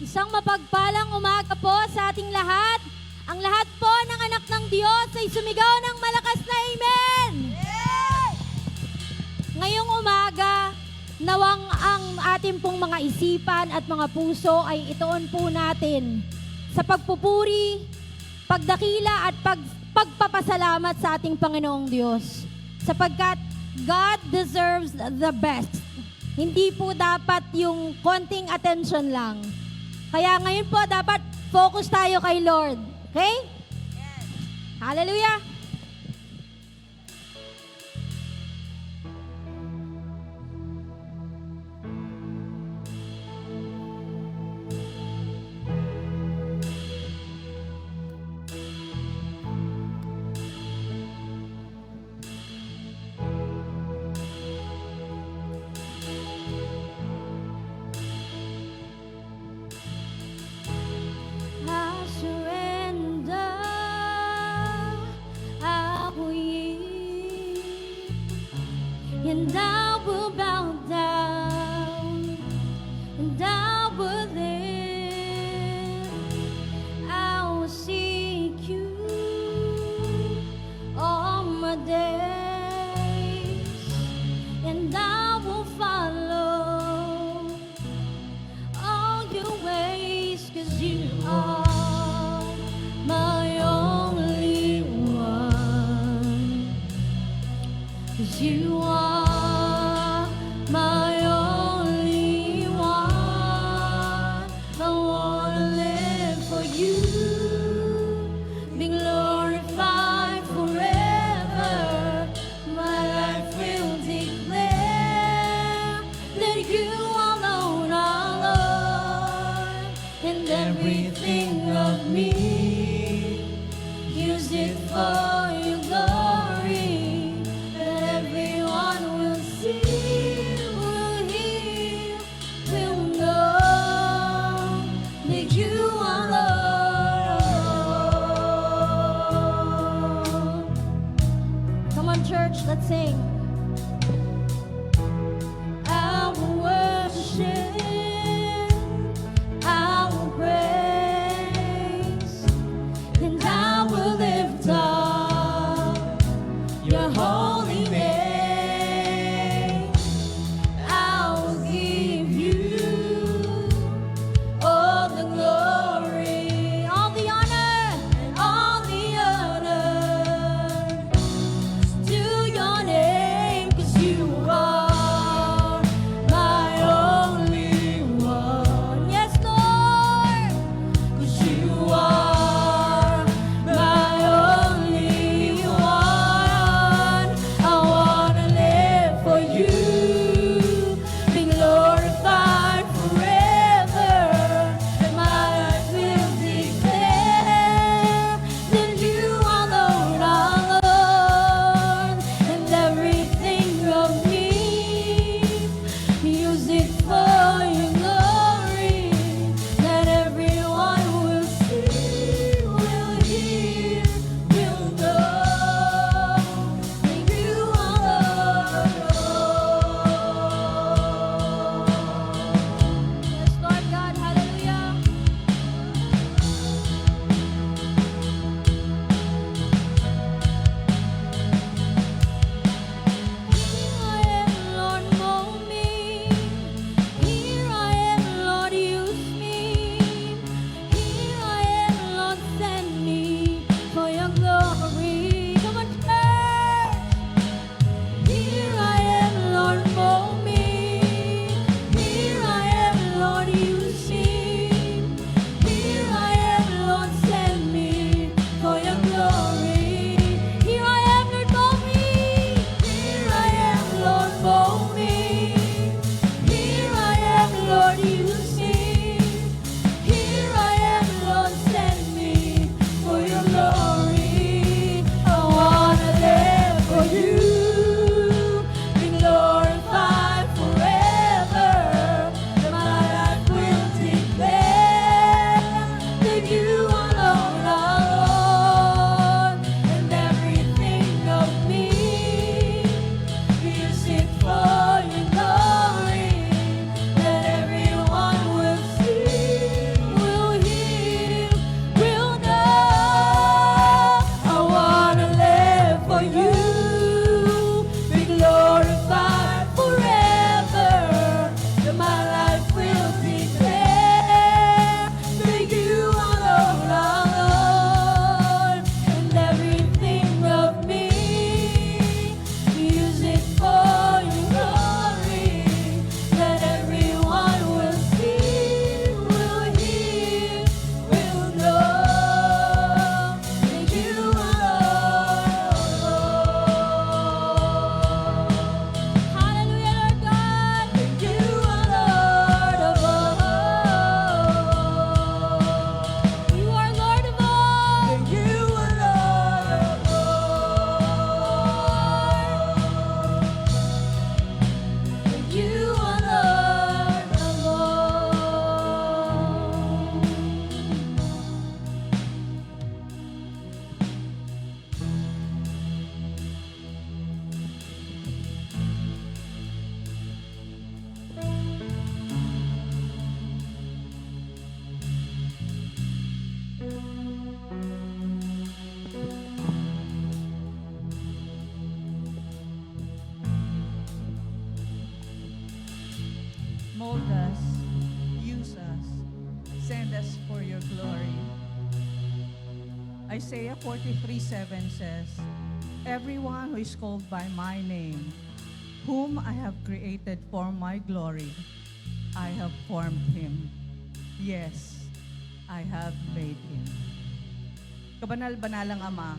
Isang mapagpalang umaga po sa ating lahat. Ang lahat po ng anak ng Diyos ay sumigaw ng malakas na amen! Ngayong umaga, nawang ang ating pong mga isipan at mga puso ay ituon po natin sa pagpupuri, pagdakila at pagpapasalamat sa ating Panginoong Diyos. Sapagkat God deserves the best. Hindi po dapat yung konting attention lang. Kaya ngayon po, dapat focus tayo kay Lord. Okay? Yes. Hallelujah! I surrender, I will yield, and I will bow down, and I will live. I will seek you all my days, and I will follow all your ways, 'cause you are my only one. 'Cause you are my only one. I wanna live for you, be glorified forever. My life will declare that you alone are Lord, and everything of me, use it for your glory, that everyone will see, will hear, will know that you are Lord. Come on, church, let's sing. I will worship, I will praise, and I will lift up your holy name. I will give you all the glory, all the honor, and all the honor to your name. mold us, use us, send us for your glory. Isaiah 43:7 says, everyone who is called by my name, whom I have created for my glory, I have formed him. Yes, I have made him. Kabanal-banalang Ama,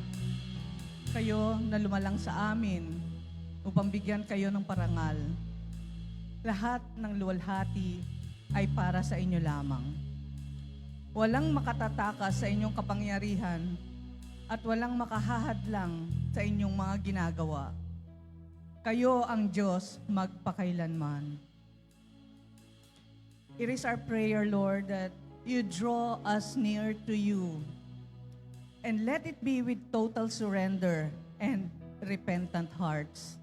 kayo na lumalang sa amin upang bigyan kayo ng parangal. Lahat ng luwalhati ay para sa inyo lamang. Walang makatatakas sa inyong kapangyarihan at walang makahahadlang sa inyong mga ginagawa. Kayo ang Diyos magpakailanman. It is our prayer, Lord, that you draw us near to you. And let it be with total surrender and repentant hearts.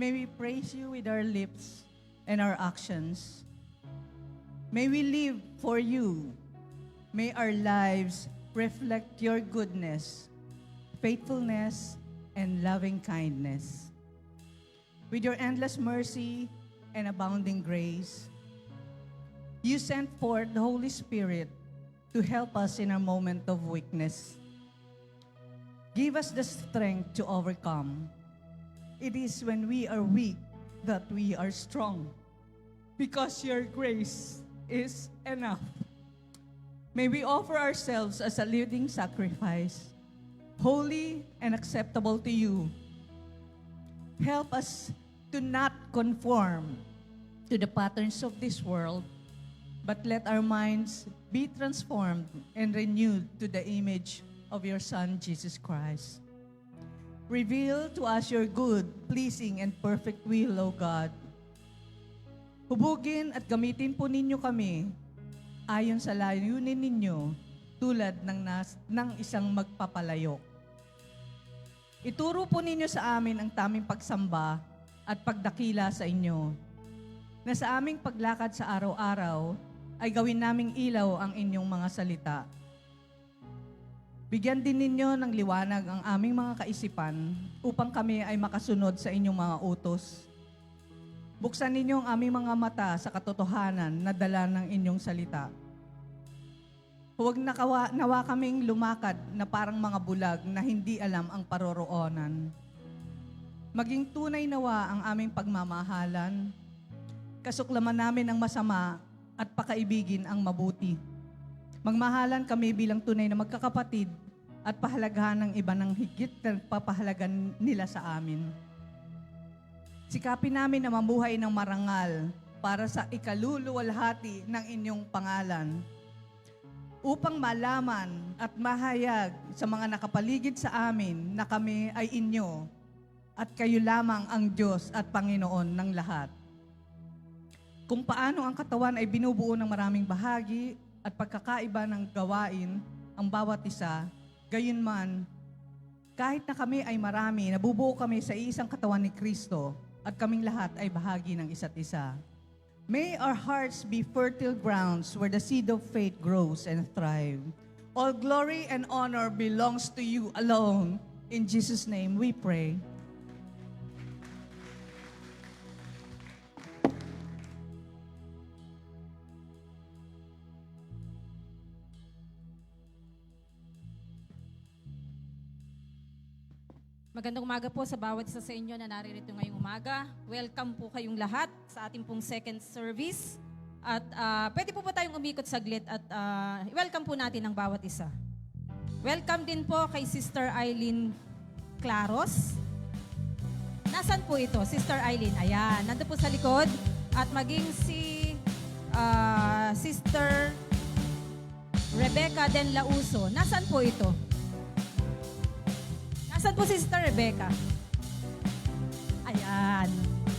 May we praise you with our lips and our actions. May we live for you. May our lives reflect your goodness, faithfulness, and loving kindness. With your endless mercy and abounding grace, you sent forth the Holy Spirit to help us in our moment of weakness. Give us the strength to overcome. It is when we are weak that we are strong, because your grace is enough. May we offer ourselves as a living sacrifice, holy and acceptable to you. Help us to not conform to the patterns of this world, but let our minds be transformed and renewed to the image of your Son, Jesus Christ. Reveal to us your good, pleasing, and perfect will, O God. Hubugin at gamitin po ninyo kami ayon sa layunin ninyo tulad ng isang magpapalayok. Ituro po ninyo sa amin ang taming pagsamba at pagdakila sa inyo, na sa aming paglakad sa araw-araw ay gawin naming ilaw ang inyong mga salita. Bigyan din ninyo ng liwanag ang aming mga kaisipan upang kami ay makasunod sa inyong mga utos. Buksan ninyo ang aming mga mata sa katotohanan na dala ng inyong salita. Huwag nawa kaming lumakad na parang mga bulag na hindi alam ang paroroonan. Maging tunay nawa ang aming pagmamahalan. Kasuklaman namin ang masama at pakaibigin ang mabuti. Magmahalan kami bilang tunay na magkakapatid at pahalagahan ng iba ng higit na papahalagan nila sa amin. Sikapin namin na mamuhay ng marangal para sa ikaluluwalhati ng inyong pangalan, upang malaman at mahayag sa mga nakapaligid sa amin na kami ay inyo at kayo lamang ang Diyos at Panginoon ng lahat. Kung paano ang katawan ay binubuo ng maraming bahagi at pagkakaiba ng gawain ang bawat isa, gayunman, kahit na kami ay marami, nabubuo kami sa isang katawan ni Kristo at kaming lahat ay bahagi ng isa't isa. May our hearts be fertile grounds where the seed of faith grows and thrives. All glory and honor belongs to you alone. In Jesus' name we pray. Magandang umaga po sa bawat isa sa inyo na naririto ngayong umaga. Welcome po kayong lahat sa ating pong second service. At pwede po ba tayong umikot saglit at welcome po natin ang bawat isa. Welcome din po kay Sister Eileen Claros. Nasaan po ito? Sister Eileen, ayan, nandun po sa likod. At maging si Sister Rebecca Den Lauso. Nasaan po ito? Nasaan po si Sister Rebecca? Ayan.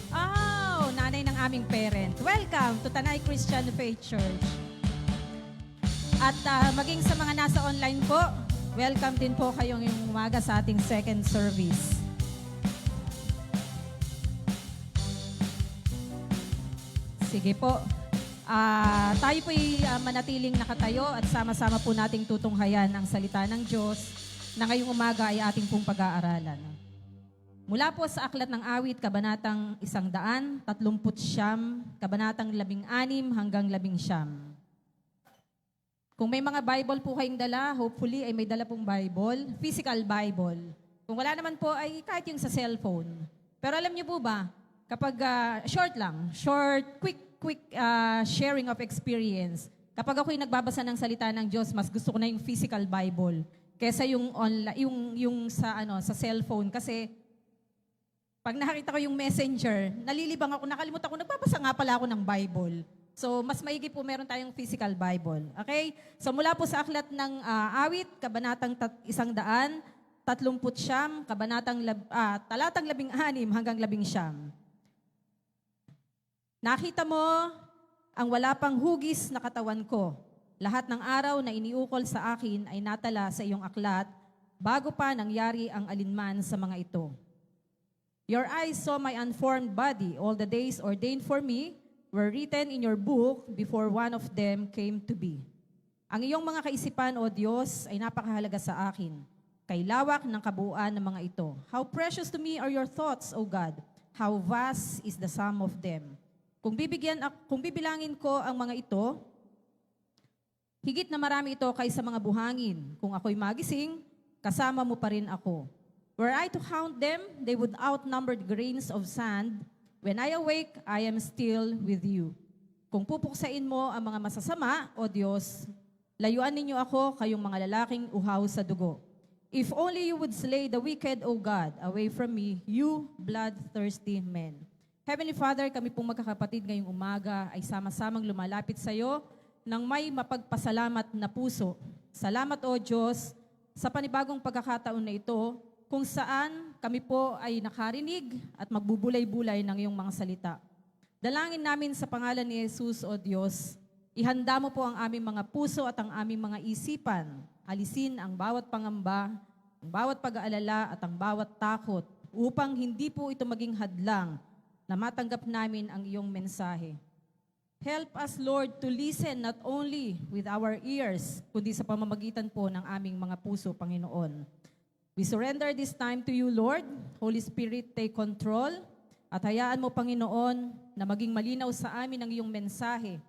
Oh, nanay ng aming parent. Welcome to Tanay Christian Faith Church. At maging sa mga nasa online po, welcome din po kayong yung umaga sa ating second service. Sige po. Tayo po'y manatiling nakatayo at sama-sama po nating tutunghayan ang salita ng Diyos na ngayong umaga ay ating pong pag-aaralan. Mula po sa Aklat ng Awit, Kabanatang 139, Kabanatang 16 hanggang 19. Kung may mga Bible po kayong dala, hopefully ay may dala pong Bible, physical Bible. Kung wala naman po ay kahit yung sa cellphone. Pero alam niyo po ba, kapag quick sharing of experience, kapag ako'y nagbabasa ng salita ng Diyos, mas gusto ko na yung physical Bible kaysa yung online, yung sa cellphone kasi pag nakita ko yung messenger, nalilibang ako, nakalimutan ko, nagbabasa nga pala ako ng Bible. So, mas maigi po meron tayong physical Bible. Okay? So, mula po sa Aklat ng Awit, Kabanatang 139, talatang 16 hanggang 19. Nakita mo ang wala pang hugis na katawan ko. Lahat ng araw na iniukol sa akin ay natala sa iyong aklat bago pa nangyari ang alinman sa mga ito. Your eyes saw my unformed body. All the days ordained for me were written in your book before one of them came to be. Ang iyong mga kaisipan, O Diyos, ay napakahalaga sa akin. Kay lawak ng kabuuan ng mga ito. How precious to me are your thoughts, O God. How vast is the sum of them. Kung bibilangin ko ang mga ito, higit na marami ito kaysa mga buhangin. Kung ako'y magising, kasama mo pa rin ako. Were I to count them, they would outnumber the grains of sand. When I awake, I am still with you. Kung pupuksain mo ang mga masasama, O Diyos, layuan ninyo ako, kayong mga lalaking uhaw sa dugo. If only you would slay the wicked, O God, away from me, you bloodthirsty men. Heavenly Father, kami pong magkakapatid ngayong umaga ay sama-samang lumalapit sa iyo ng may mapagpasalamat na puso. Salamat, O Diyos, sa panibagong pagkakataon na ito, kung saan kami po ay nakarinig at magbubulay-bulay ng iyong mga salita. Dalangin namin sa pangalan ni Jesus, O Diyos, ihanda mo po ang aming mga puso at ang aming mga isipan. Alisin ang bawat pangamba, ang bawat pag-aalala at ang bawat takot upang hindi po ito maging hadlang na matanggap namin ang iyong mensahe. Help us, Lord, to listen not only with our ears, kundi sa pamamagitan po ng aming mga puso, Panginoon. We surrender this time to you, Lord. Holy Spirit, take control. At hayaan mo, Panginoon, na maging malinaw sa amin ang iyong mensahe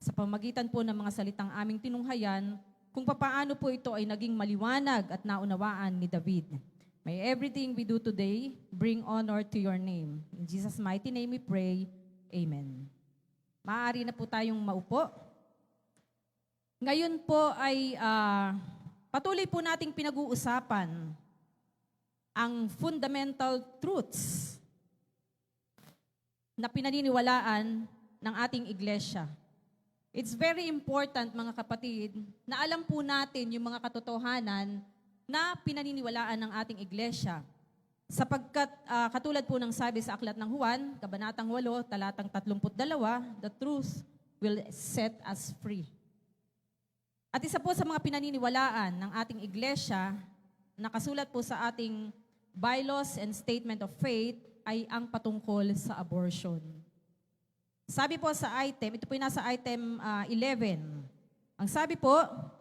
sa pamamagitan po ng mga salitang aming tinunghayan kung papaano po ito ay naging maliwanag at naunawaan ni David. May everything we do today bring honor to your name. In Jesus' mighty name we pray. Amen. Maaari na po tayong maupo. Ngayon po ay patuloy po nating pinag-uusapan ang fundamental truths na pinaniniwalaan ng ating iglesia. It's very important, mga kapatid, na alam po natin yung mga katotohanan na pinaniniwalaan ng ating iglesia. Sapagkat katulad po ng sabi sa Aklat ng Juan, Kabanatang 8, talatang 32, the truth will set us free. At isa po sa mga pinaniniwalaan ng ating iglesia, nakasulat po sa ating bylaws and statement of faith, ay ang patungkol sa abortion. Sabi po sa item, ito po yung nasa item 11. Ang sabi po,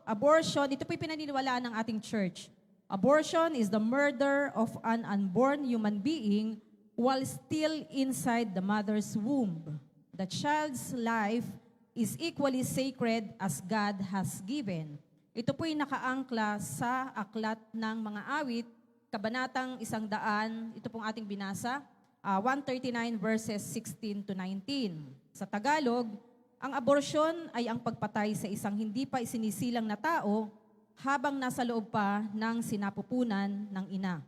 abortion, ito po yung pinaniniwalaan ng ating church. Abortion is the murder of an unborn human being while still inside the mother's womb. The child's life is equally sacred as God has given. Ito po'y nakaangkla sa Aklat ng Mga Awit, Kabanatang 100, ito pong ating binasa, 139 verses 16 to 19. Sa Tagalog, ang abortion ay ang pagpatay sa isang hindi pa isinisilang na tao habang nasa loob pa ng sinapupunan ng ina.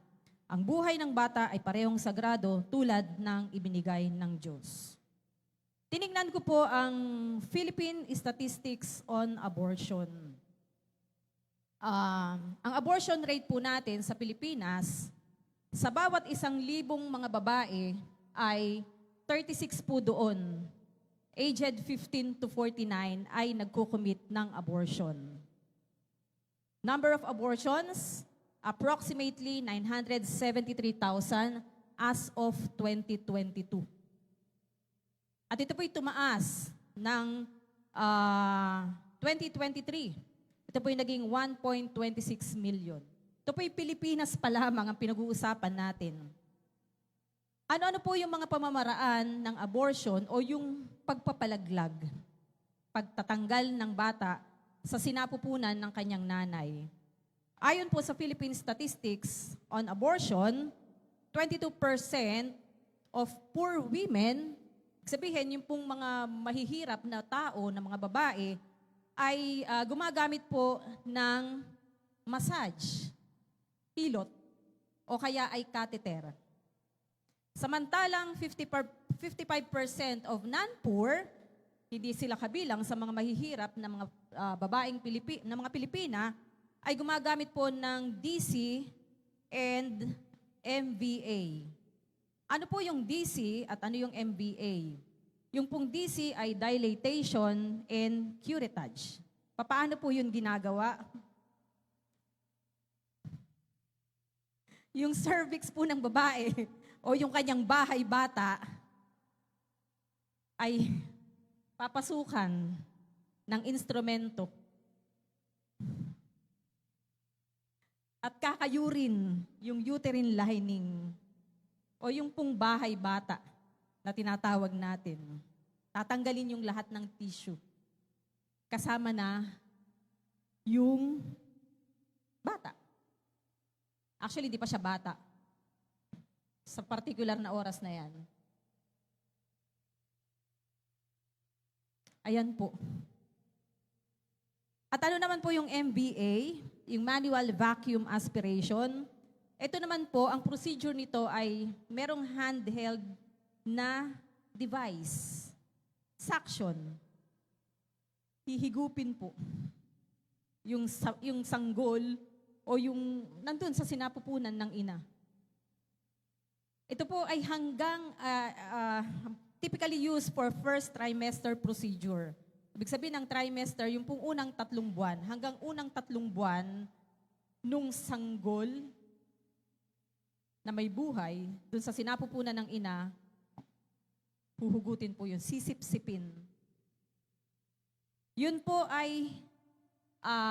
Ang buhay ng bata ay parehong sagrado tulad ng ibinigay ng Diyos. Tinignan ko po ang Philippine Statistics on Abortion. Ang abortion rate po natin sa Pilipinas, sa bawat 1,000 mga babae ay 36 po doon, aged 15 to 49 ay nagko-commit ng abortion. Number of abortions, approximately 973,000 as of 2022. At ito po'y tumaas ng 2023. Ito po'y naging 1.26 million. Ito po'y Pilipinas pa lamang ang pinag-uusapan natin. Ano-ano po yung mga pamamaraan ng abortion o yung pagpapalaglag, pagtatanggal ng bata sa sinapupunan ng kanyang nanay? Ayon po sa Philippine Statistics on Abortion, 22% of poor women, sabihin yung pong mga mahihirap na tao, na mga babae, ay gumagamit po ng massage, pilot, o kaya ay catheter. Samantalang 55% of non-poor, hindi sila kabilang sa mga mahihirap na mga babaeng na mga Pilipina, ay gumagamit po ng DC and MVA. Ano po yung DC at ano yung MVA? Yung pong DC ay dilatation and curettage. Paano po yun ginagawa? Yung cervix po ng babae o yung kanyang bahay bata ay papasukan ng instrumento at kakayurin yung uterine lining o yung pong bahay bata na tinatawag natin. Tatanggalin yung lahat ng tissue. Kasama na yung bata. Actually, di pa siya bata. Sa particular na oras na yan. Ayan po. At ano naman po yung MVA, yung manual vacuum aspiration. Ito naman po, ang procedure nito ay merong handheld na device. Suction. Hihigupin po. Yung sanggol o yung nandun sa sinapupunan ng ina. Ito po ay hanggang typically used for first trimester procedure. Ibig sabihin ng trimester, yung pong unang 3 buwan, hanggang unang 3 buwan nung sanggol na may buhay, dun sa sinapupunan ng ina, huhugutin po yun, sisip-sipin. Yun po ay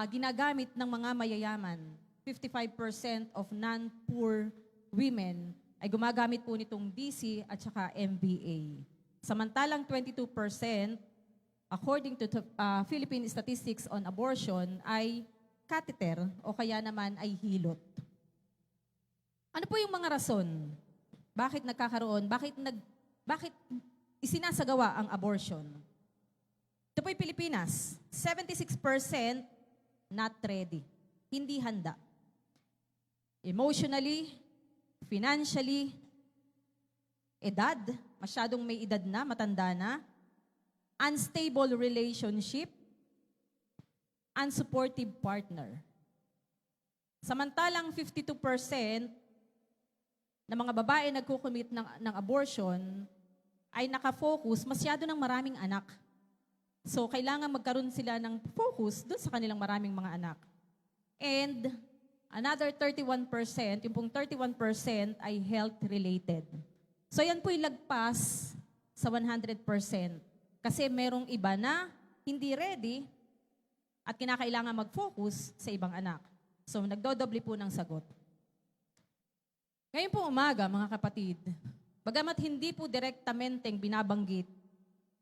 ginagamit ng mga mayayaman. 55% of non-poor women ay gumagamit po nitong DC at saka MVA. Samantalang 22%, according to Philippine Statistics on Abortion, ay catheter o kaya naman ay hilot. Ano po yung mga rason? Bakit nagkakaroon? Bakit isinasagawa ang abortion? Ito po'y Pilipinas. 76% not ready. Hindi handa. Emotionally, financially, edad, masyadong may edad na, matanda na, unstable relationship, unsupportive partner. Samantalang 52% na mga babae nagkukumit ng abortion ay nakafocus masyado ng maraming anak. So, kailangan magkaroon sila ng focus doon sa kanilang maraming mga anak. And another 31%, yung pong 31% ay health-related. So, yan po'y lagpas sa 100%. Kasi merong iba na hindi ready at kinakailangan mag-focus sa ibang anak. So, nagdodoble po ng sagot. Ngayon po umaga, mga kapatid, bagamat hindi po direktamenteng binabanggit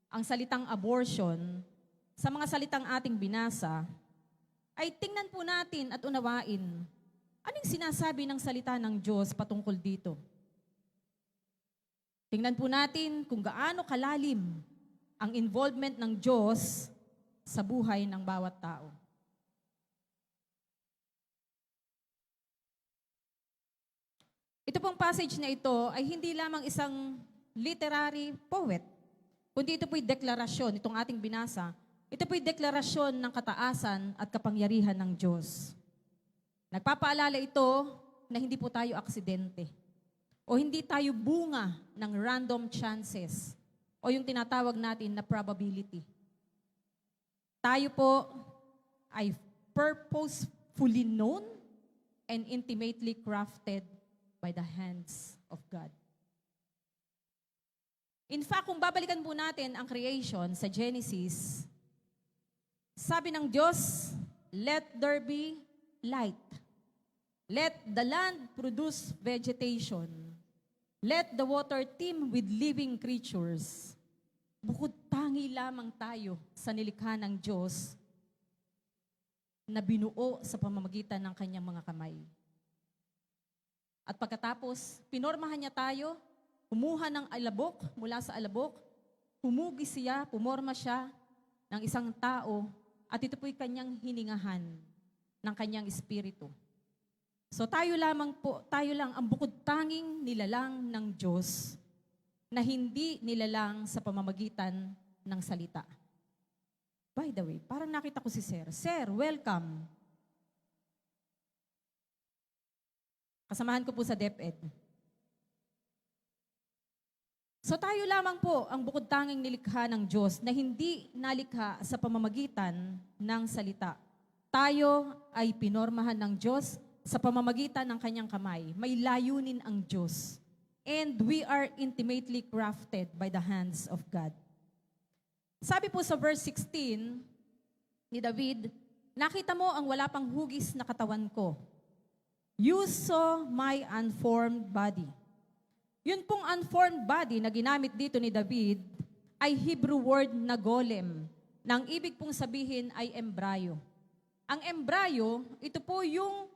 ang salitang abortion sa mga salitang ating binasa, ay tingnan po natin at unawain anong sinasabi ng salita ng Diyos patungkol dito. Tingnan po natin kung gaano kalalim ang involvement ng Diyos sa buhay ng bawat tao. Ito pong passage na ito ay hindi lamang isang literary poet, kundi ito po'y deklarasyon, itong ating binasa, ito po'y deklarasyon ng kataasan at kapangyarihan ng Diyos. Nagpapaalala ito na hindi po tayo aksidente o hindi tayo bunga ng random chances o yung tinatawag natin na probability. Tayo po ay purposefully known and intimately crafted by the hands of God. In fact, kung babalikan po natin ang creation sa Genesis, sabi ng Diyos, let there be light. Let the land produce vegetation. Let the water teem with living creatures. Bukod tangi lamang tayo sa nilikha ng Diyos na binuo sa pamamagitan ng kanyang mga kamay. At pagkatapos, pinormahan niya tayo, kumuha ng alabok mula sa alabok, humugis siya, pumorma siya ng isang tao, at ito po'y kanyang hiningahan ng kanyang espiritu. So tayo lang ang bukod tanging nilalang ng Diyos na hindi nilalang sa pamamagitan ng salita. By the way, parang nakita ko si Sir. Sir, welcome. Kasamahan ko po sa DepEd. So tayo lamang po ang bukod tanging nilikha ng Diyos na hindi nalikha sa pamamagitan ng salita. Tayo ay pinormahan ng Diyos sa pamamagitan ng kanyang kamay. May layunin ang Diyos. And we are intimately crafted by the hands of God. Sabi po sa verse 16 ni David, nakita mo ang wala pang hugis na katawan ko. You saw my unformed body. Yun pong unformed body na ginamit dito ni David ay Hebrew word na golem, na ang ibig pong sabihin ay embryo. Ang embryo, ito po yung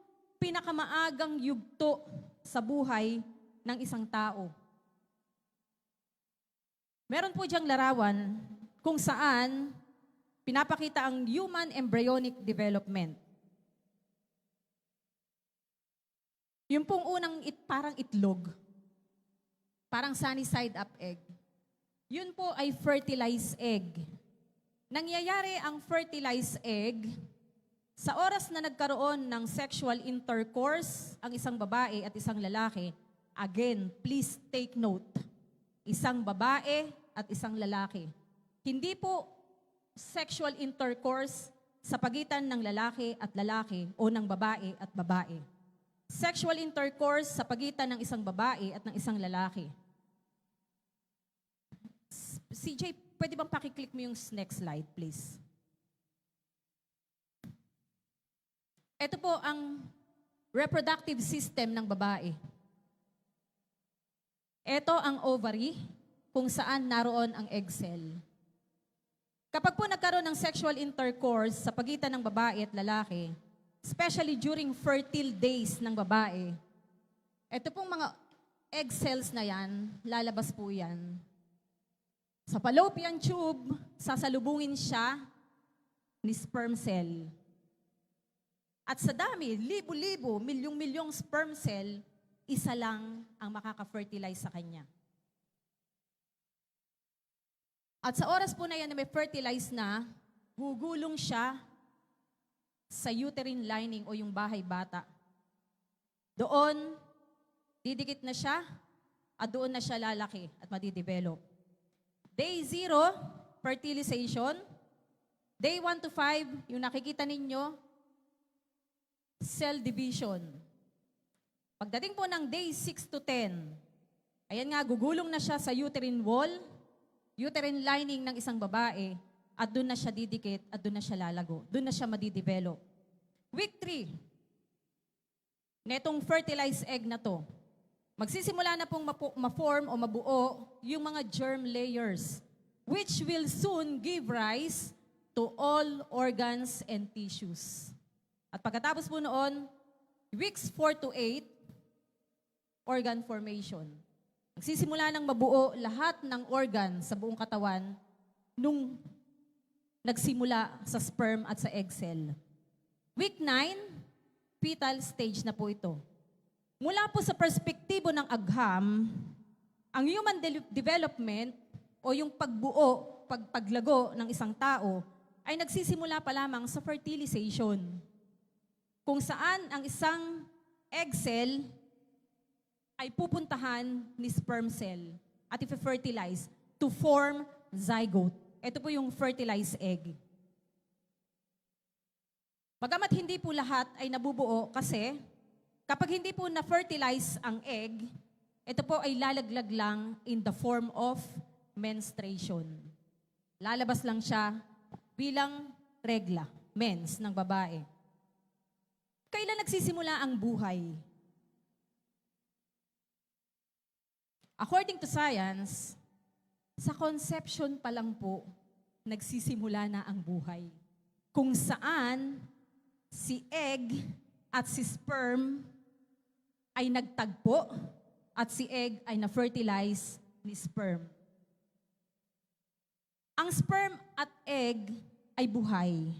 pinakamaagang yugto sa buhay ng isang tao. Meron po diyang larawan kung saan pinapakita ang human embryonic development. Yung pong unang parang itlog, parang sunny side up egg. Yun po ay fertilized egg. Nangyayari ang fertilized egg sa oras na nagkaroon ng sexual intercourse ang isang babae at isang lalaki. Again, please take note. Isang babae at isang lalaki. Hindi po sexual intercourse sa pagitan ng lalaki at lalaki o ng babae at babae. Sexual intercourse sa pagitan ng isang babae at ng isang lalaki. CJ, pwede bang pakiclick mo yung next slide, please? Ito po ang reproductive system ng babae. Ito ang ovary, kung saan naroon ang egg cell. Kapag po nagkaroon ng sexual intercourse sa pagitan ng babae at lalaki, especially during fertile days ng babae, ito pong mga egg cells na yan, lalabas po yan. Sa fallopian tube, sasalubungin siya ni sperm cell. At sa dami, libo-libo, milyong-milyong sperm cell, isa lang ang makaka-fertilize sa kanya. At sa oras po na yan na may fertilize na, gugulong siya sa uterine lining o yung bahay bata. Doon, didikit na siya at doon na siya lalaki at madidevelop. Day 0, fertilization. Day 1 to 5, yung nakikita ninyo, cell division. Pagdating po ng day 6 to 10, ayan nga, gugulong na siya sa uterine wall, uterine lining ng isang babae, at doon na siya didikit, at doon na siya lalago. Doon na siya madidevelop. Week 3, netong fertilized egg na to, magsisimula na pong ma-form o mabuo yung mga germ layers, which will soon give rise to all organs and tissues. At pagkatapos po noon, weeks 4 to 8, organ formation. Magsisimula ng mabuo lahat ng organ sa buong katawan nung nagsimula sa sperm at sa egg cell. Week 9, fetal stage na po ito. Mula po sa perspektibo ng agham, ang human development o yung pagbuo, paglago ng isang tao ay nagsisimula pa lamang sa fertilization. Kung saan ang isang egg cell ay pupuntahan ni sperm cell at i-fertilize to form zygote. Ito po yung fertilized egg. Bagamat hindi po lahat ay nabubuo kasi kapag hindi po na-fertilize ang egg, ito po ay lalaglag lang in the form of menstruation. Lalabas lang siya bilang regla, mens ng babae. Kailan nagsisimula ang buhay? According to science, sa conception pa lang po, nagsisimula na ang buhay. Kung saan si egg at si sperm ay nagtagpo at si egg ay na-fertilize ni sperm. Ang sperm at egg ay buhay,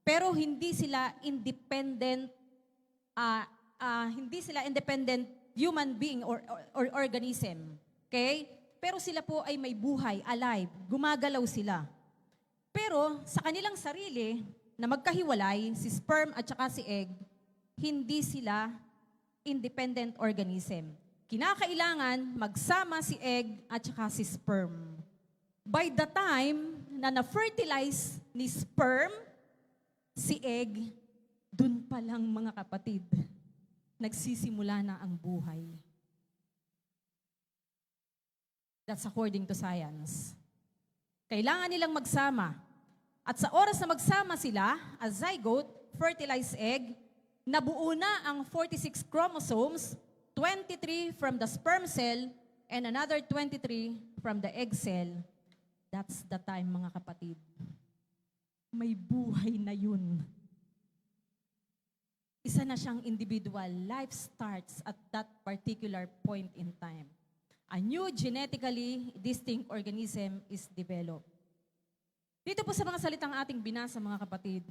pero hindi sila independent human being or organism. Okay? Pero sila po ay may buhay, alive, gumagalaw sila. Pero sa kanilang sarili, na magkahiwalay, si sperm at saka si egg, hindi sila independent organism. Kinakailangan magsama si egg at saka si sperm. By the time na na-fertilize ni sperm, si egg, dun pa lang mga kapatid, nagsisimula na ang buhay. That's according to science. Kailangan nilang magsama. At sa oras na magsama sila, a zygote, fertilized egg, nabuo na ang 46 chromosomes, 23 from the sperm cell, and another 23 from the egg cell. That's the time, mga kapatid. May buhay na yun. Isa na siyang individual. Life starts at that particular point in time. A new genetically distinct organism is developed. Dito po sa mga salitang ating binasa, mga kapatid,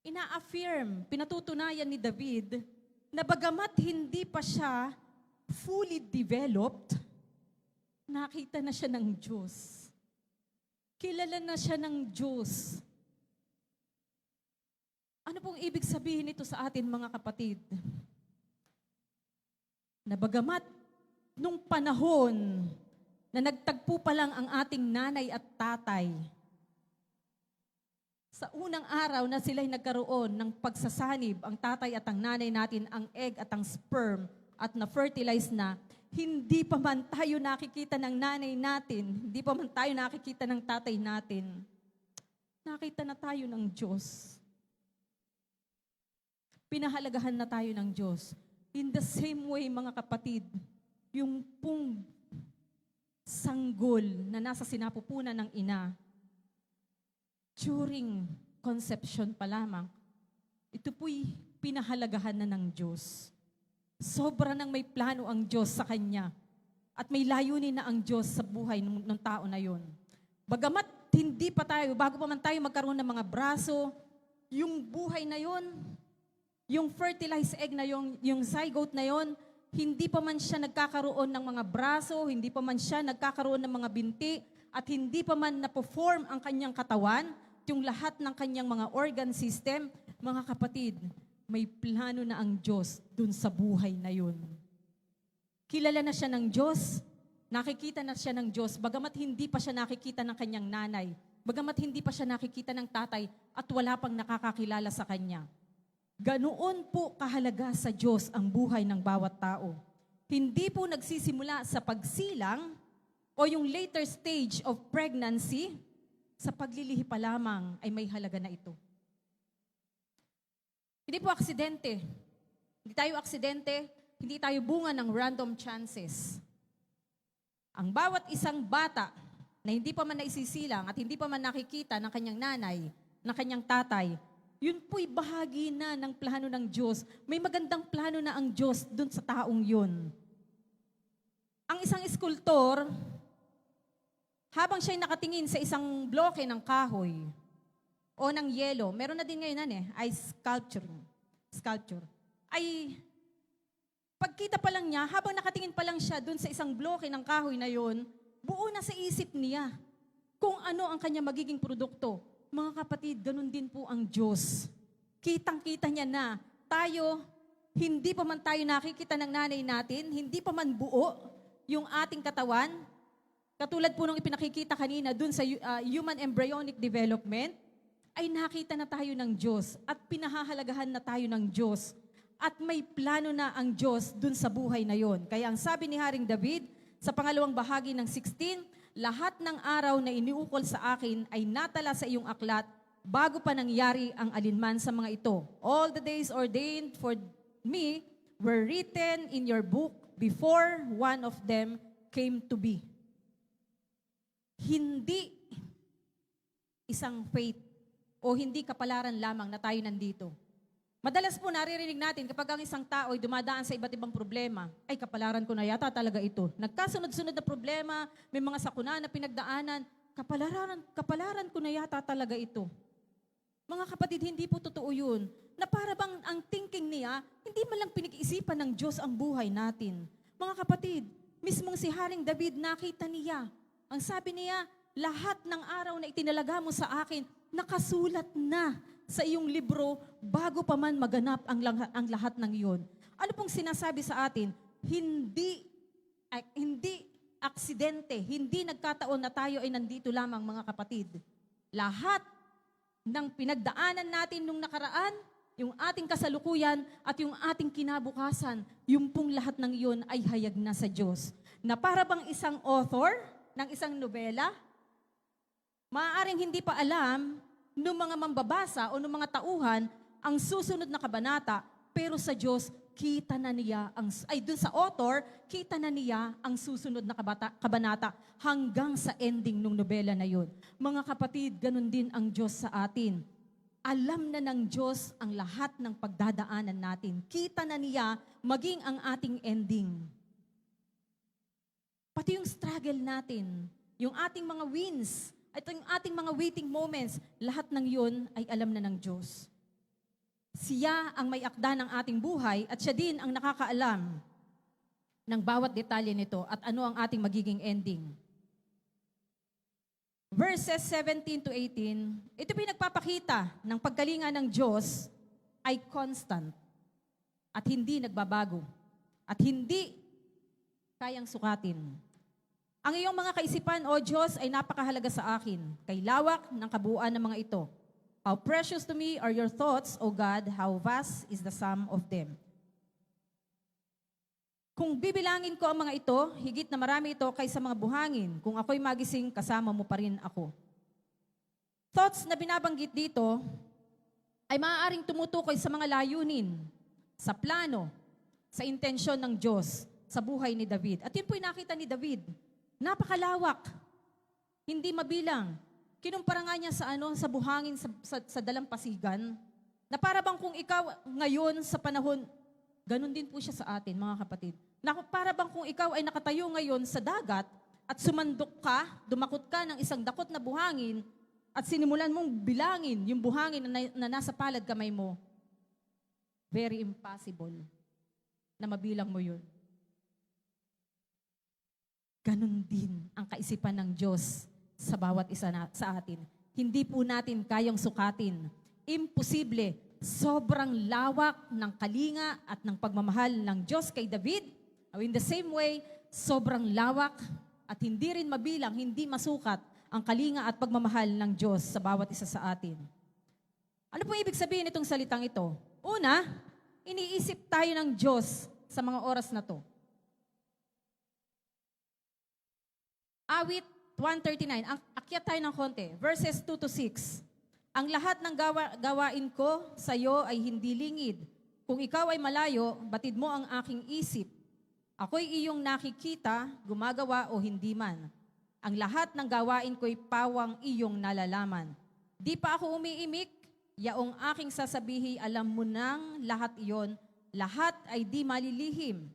ina-affirm, pinatutunayan ni David, na bagamat hindi pa siya fully developed, nakita na siya ng Diyos. Kilala na siya ng Diyos. Ano pong ibig sabihin nito sa atin, mga kapatid? Na bagamat nung panahon na nagtagpo pa lang ang ating nanay at tatay, sa unang araw na sila'y nagkaroon ng pagsasanib, ang tatay at ang nanay natin, ang egg at ang sperm, at na-fertilize na, hindi pa man tayo nakikita ng nanay natin, hindi pa man tayo nakikita ng tatay natin, nakita na tayo ng Diyos. Pinahalagahan na tayo ng Diyos. In the same way, mga kapatid, yung pong sanggol na nasa sinapupunan ng ina, during conception pa lamang, ito po'y pinahalagahan na ng Diyos. Sobra nang may plano ang Diyos sa kanya at may layunin na ang Diyos sa buhay ng tao na yun. Bagamat hindi pa tayo, bago pa man tayo magkaroon ng mga braso, yung buhay na yun, yung fertilized egg na yung zygote na yun, hindi pa man siya nagkakaroon ng mga braso, hindi pa man siya nagkakaroon ng mga binti, at hindi pa man na-perform ang kanyang katawan, yung lahat ng kanyang mga organ system, mga kapatid, may plano na ang Diyos dun sa buhay na yun. Kilala na siya ng Diyos, nakikita na siya ng Diyos, bagamat hindi pa siya nakikita ng kanyang nanay, bagamat hindi pa siya nakikita ng tatay, at wala pang nakakakilala sa kanya. Ganoon po kahalaga sa Diyos ang buhay ng bawat tao. Hindi po nagsisimula sa pagsilang o yung later stage of pregnancy, sa paglilihi pa lamang ay may halaga na ito. Hindi po aksidente. Hindi tayo aksidente, hindi tayo bunga ng random chances. Ang bawat isang bata na hindi pa man naisisilang at hindi pa man nakikita ng kanyang nanay, ng kanyang tatay, yun po'y bahagi na ng plano ng Diyos. May magandang plano na ang Diyos dun sa taong yun. Ang isang eskultor, habang siya'y nakatingin sa isang bloke ng kahoy o ng yelo, meron na din ngayon ay sculpture, ay pagkita pa lang niya, habang nakatingin pa lang siya dun sa isang bloke ng kahoy na yun, buo na sa isip niya kung ano ang kanya magiging produkto. Mga kapatid, ganun din po ang Diyos. Kitang-kita niya na tayo, hindi pa man tayo nakikita ng nanay natin, hindi pa man buo yung ating katawan. Katulad po nung ipinakikita kanina dun sa human embryonic development, ay nakita na tayo ng Diyos at pinahahalagahan na tayo ng Diyos. At may plano na ang Diyos dun sa buhay na yon. Kaya ang sabi ni Haring David sa pangalawang bahagi ng 16, lahat ng araw na iniukol sa akin ay natala sa iyong aklat bago pa nangyari ang alinman sa mga ito. All the days ordained for me were written in your book before one of them came to be. Hindi isang faith o hindi kapalaran lamang na tayo nandito. Madalas po naririnig natin kapag ang isang tao ay dumadaan sa iba't ibang problema, ay kapalaran ko na yata talaga ito. Nagkasunod-sunod na problema, may mga sakuna na pinagdaanan, kapalaran ko na yata talaga ito. Mga kapatid, hindi po totoo yun. Na para bang ang thinking niya, hindi man lang pinag-iisipan ng Diyos ang buhay natin. Mga kapatid, mismong si Haring David, nakita niya. Ang sabi niya, lahat ng araw na itinalaga mo sa akin, nakasulat na sa iyong libro bago pa man maganap ang lahat ng iyon. Ano pong sinasabi sa atin? Hindi aksidente, hindi nagkataon na tayo ay nandito lamang, mga kapatid. Lahat ng pinagdaanan natin nung nakaraan, yung ating kasalukuyan at yung ating kinabukasan, yung pong lahat ng iyon ay hayag na sa Diyos. Na para bang isang author ng isang nobela, maaaring hindi pa alam ng mga mambabasa o ng mga tauhan ang susunod na kabanata, pero sa Diyos, kita na niya, dun sa author, kita na niya ang susunod na kabanata hanggang sa ending ng nobela na yun. Mga kapatid, ganun din ang Diyos sa atin. Alam na ng Diyos ang lahat ng pagdadaanan natin. Kita na niya maging ang ating ending. Pati yung struggle natin, yung ating mga wins, at yung ating mga waiting moments, lahat ng yun ay alam na ng Diyos. Siya ang may akda ng ating buhay at siya din ang nakakaalam ng bawat detalye nito at ano ang ating magiging ending. Verses 17 to 18, ito pinagpapakita ng pagkalinga ng Diyos ay constant at hindi nagbabago at hindi kayang sukatin. Ang iyong mga kaisipan, O Diyos, ay napakahalaga sa akin, kay lawak ng kabuuan ng mga ito. How precious to me are your thoughts, O God, how vast is the sum of them. Kung bibilangin ko ang mga ito, higit na marami ito kaysa mga buhangin. Kung ako'y magising, kasama mo pa rin ako. Thoughts na binabanggit dito ay maaaring tumutukoy sa mga layunin, sa plano, sa intensyon ng Diyos, sa buhay ni David. At yun po'y nakita ni David. Napakalawak. Hindi mabilang. Kinumpara nga niya sa buhangin, sa dalampasigan, na para bang kung ikaw ngayon sa panahon, ganun din po siya sa atin, mga kapatid. Na para bang kung ikaw ay nakatayo ngayon sa dagat at sumandok ka, dumakot ka ng isang dakot na buhangin at sinimulan mong bilangin yung buhangin na nasa palad kamay mo, very impossible na mabilang mo yun. Ganon din ang kaisipan ng Diyos sa bawat isa sa atin. Hindi po natin kayang sukatin. Imposible. Sobrang lawak ng kalinga at ng pagmamahal ng Diyos kay David. In the same way, sobrang lawak at hindi rin mabilang, hindi masukat ang kalinga at pagmamahal ng Diyos sa bawat isa sa atin. Ano po ibig sabihin itong salitang ito? Una, iniisip tayo ng Diyos sa mga oras na to. Awit 139, akyat tayo ng konti, verses 2 to 6. Ang lahat ng gawain ko sa iyo ay hindi lingid. Kung ikaw ay malayo, batid mo ang aking isip. Ako'y iyong nakikita, gumagawa o hindi man. Ang lahat ng gawain ko'y pawang iyong nalalaman. Di pa ako umiimik, yaong aking sasabihi, alam mo nang lahat iyon, lahat ay di malilihim.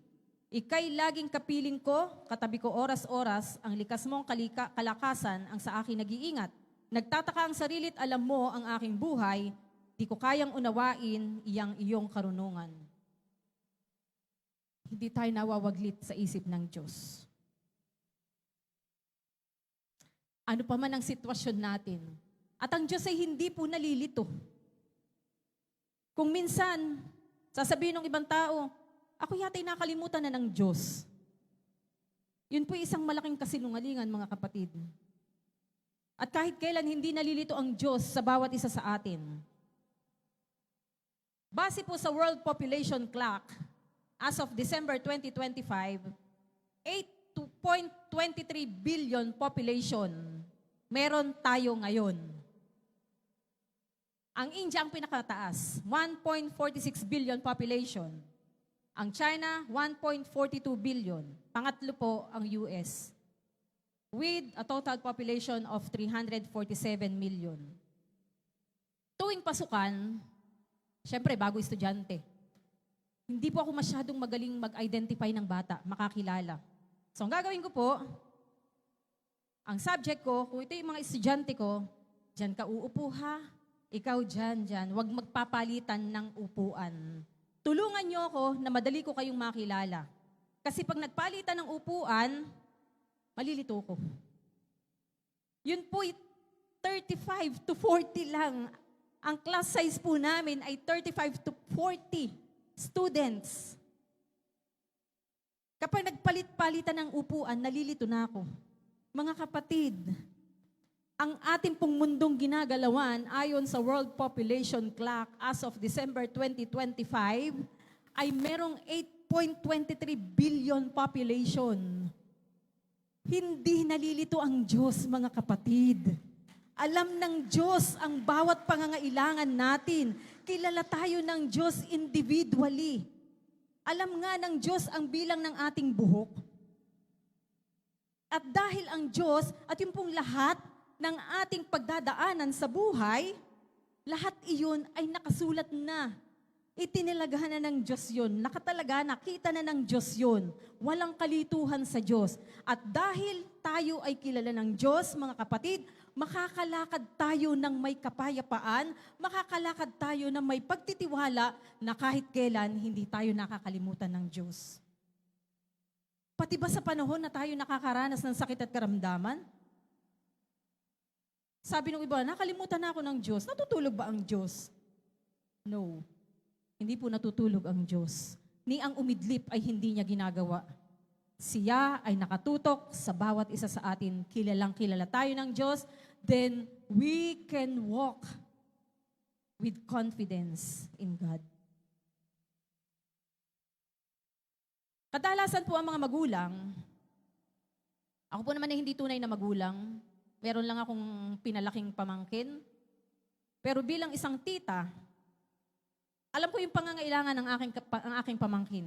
Ika'y laging kapiling ko, katabi ko oras-oras, ang likas mong kalakasan ang sa akin nag-iingat. Nagtataka ang sarilit, alam mo ang aking buhay, di ko kayang unawain iyong karunungan. Hindi tayo nawawaglit sa isip ng Diyos. Ano pa man ang sitwasyon natin. At ang Diyos ay hindi po nalilito. Kung minsan, sasabihin ng ibang tao, ako yata'y nakalimutan na ng Diyos. Yun po isang malaking kasinungalingan, mga kapatid. At kahit kailan hindi nalilito ang Diyos sa bawat isa sa atin. Base po sa World Population Clock, as of December 2025, 8.23 billion population meron tayo ngayon. Ang India ang pinakataas, 1.46 billion population. Ang China, 1.42 billion. Pangatlo po ang US. With a total population of 347 million. Tuwing pasukan, syempre bago estudyante, hindi po ako masyadong magaling mag-identify ng bata, makakilala. So ang gagawin ko po, ang subject ko, kung ito yung mga estudyante ko, dyan ka uupo ha, ikaw dyan. Huwag magpapalitan ng upuan. Tulungan niyo ako na madali ko kayong makilala. Kasi pag nagpalitan ng upuan, malilito ko. Yun po, 35 to 40 lang. Ang class size po namin ay 35 to 40 students. Kapag nagpalit-palitan ng upuan, nalilito na ako. Mga kapatid, ang ating pong mundong ginagalawan ayon sa World Population Clock as of December 2025 ay merong 8.23 billion population. Hindi nalilito ang Diyos, mga kapatid. Alam ng Diyos ang bawat pangangailangan natin. Kilala tayo ng Diyos individually. Alam nga ng Diyos ang bilang ng ating buhok. At dahil ang Diyos at yung pong lahat ng ating pagdadaanan sa buhay, lahat iyon ay nakasulat na. Itinilagahan na ng Diyos yun. Nakatalaga, nakita na ng Diyos yun. Walang kalituhan sa Diyos. At dahil tayo ay kilala ng Diyos, mga kapatid, makakalakad tayo ng may kapayapaan, makakalakad tayo ng may pagtitiwala na kahit kailan hindi tayo nakakalimutan ng Diyos. Pati ba sa panahon na tayo nakakaranas ng sakit at karamdaman? Sabi ng iba, nakalimutan na ako ng Diyos. Natutulog ba ang Diyos? No. Hindi po natutulog ang Diyos. Ni ang umidlip ay hindi niya ginagawa. Siya ay nakatutok sa bawat isa sa atin. Kilalang kilala tayo ng Diyos, then we can walk with confidence in God. Kadalasan po ang mga magulang, ako po naman ay hindi tunay na magulang, meron lang akong pinalaking pamangkin, pero bilang isang tita, alam ko yung pangangailangan ng aking pamangkin.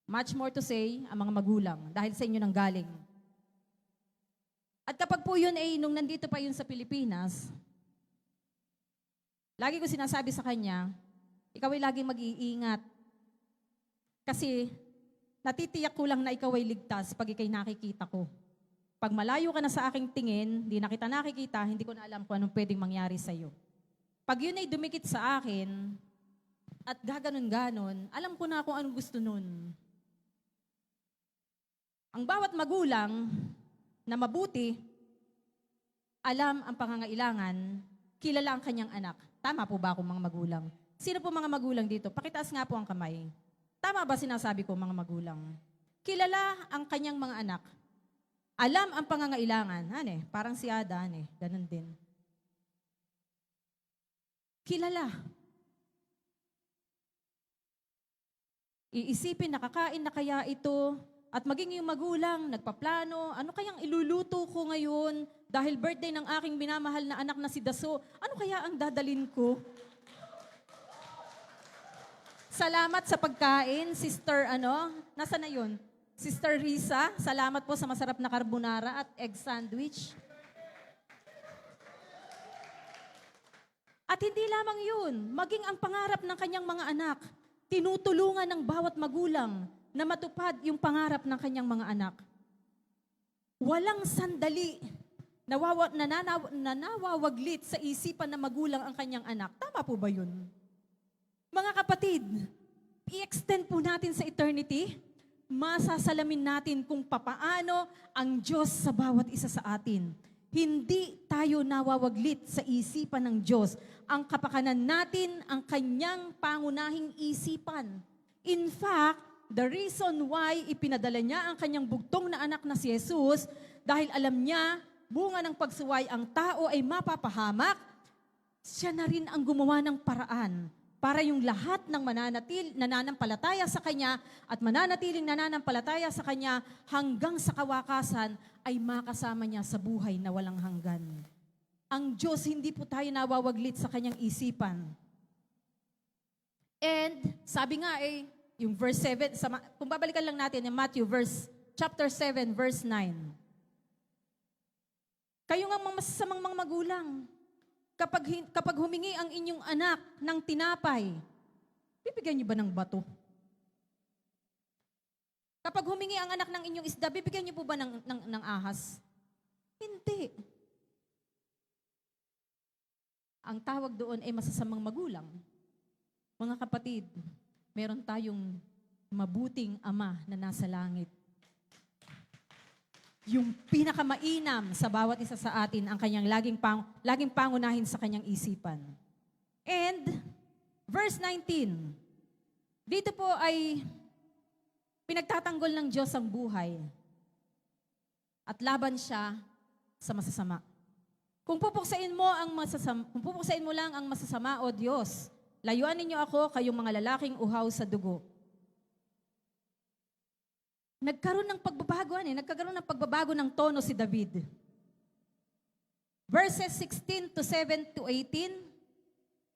Much more to say, ang mga magulang, dahil sa inyo nang galing. At kapag po yun ay, nung nandito pa yun sa Pilipinas, lagi ko sinasabi sa kanya, ikaw ay laging mag-iingat. Kasi natitiyak ko lang na ikaw ay ligtas pag ikay nakikita ko. Pag malayo ka na sa aking tingin, hindi na kita nakikita, hindi ko na alam kung anong pwedeng mangyari sa'yo. Pag yun ay dumikit sa akin, at gaganon-ganon, alam ko na kung anong gusto nun. Ang bawat magulang na mabuti, alam ang pangangailangan, kilala ang kanyang anak. Tama po ba ako, mga magulang? Sino po mga magulang dito? Pakitaas nga po ang kamay. Tama ba sinasabi ko, mga magulang? Kilala ang kanyang mga anak. Alam ang pangangailangan. Parang si Ada, ganun din. Kilala. Iisipin, nakakain na kaya ito? At maging yung magulang, nagpaplano, ano kayang iluluto ko ngayon? Dahil birthday ng aking minamahal na anak na si Daso, ano kaya ang dadalin ko? Salamat sa pagkain, Sister, nasa na yun? Sister Risa, salamat po sa masarap na carbonara at egg sandwich. At hindi lamang yun, maging ang pangarap ng kanyang mga anak, tinutulungan ng bawat magulang na matupad yung pangarap ng kanyang mga anak. Walang sandali nanawawaglit sa isipan ng magulang ang kanyang anak. Tama po ba yun? Mga kapatid, i-extend po natin sa eternity, masasalamin natin kung papaano ang Diyos sa bawat isa sa atin. Hindi tayo nawawaglit sa isipan ng Diyos. Ang kapakanan natin, ang kanyang pangunahing isipan. In fact, the reason why ipinadala niya ang kanyang bugtong na anak na si Jesus, dahil alam niya, bunga ng pagsuway ang tao ay mapapahamak, siya na rin ang gumawa ng paraan para yung lahat ng nananampalataya sa Kanya at mananatiling nananampalataya sa Kanya hanggang sa kawakasan ay makasama niya sa buhay na walang hanggan. Ang Diyos, hindi po tayo nawawaglit sa Kanyang isipan. And sabi nga yung verse 7, kung babalikan lang natin yung Matthew chapter 7, verse 9. Kayo nga mga masasamang mga magulang, kapag humingi ang inyong anak ng tinapay, bibigyan niyo ba ng bato? Kapag humingi ang anak ng inyong isda, bibigyan niyo po ba ng ahas? Hindi. Ang tawag doon ay masasamang magulang. Mga kapatid, meron tayong mabuting Ama na nasa langit. Yung pinakamainam sa bawat isa sa atin ang kanyang laging pangunahin sa kanyang isipan. And verse 19, dito po ay pinagtatanggol ng Diyos ang buhay at laban siya sa masasama. Kung pupuksain mo lang ang masasama, O Diyos, layuan ninyo ako, kayong mga lalaking uhaw sa dugo. Nagkaroon ng pagbabago ng tono si David. Verses 16 to 7 to 18,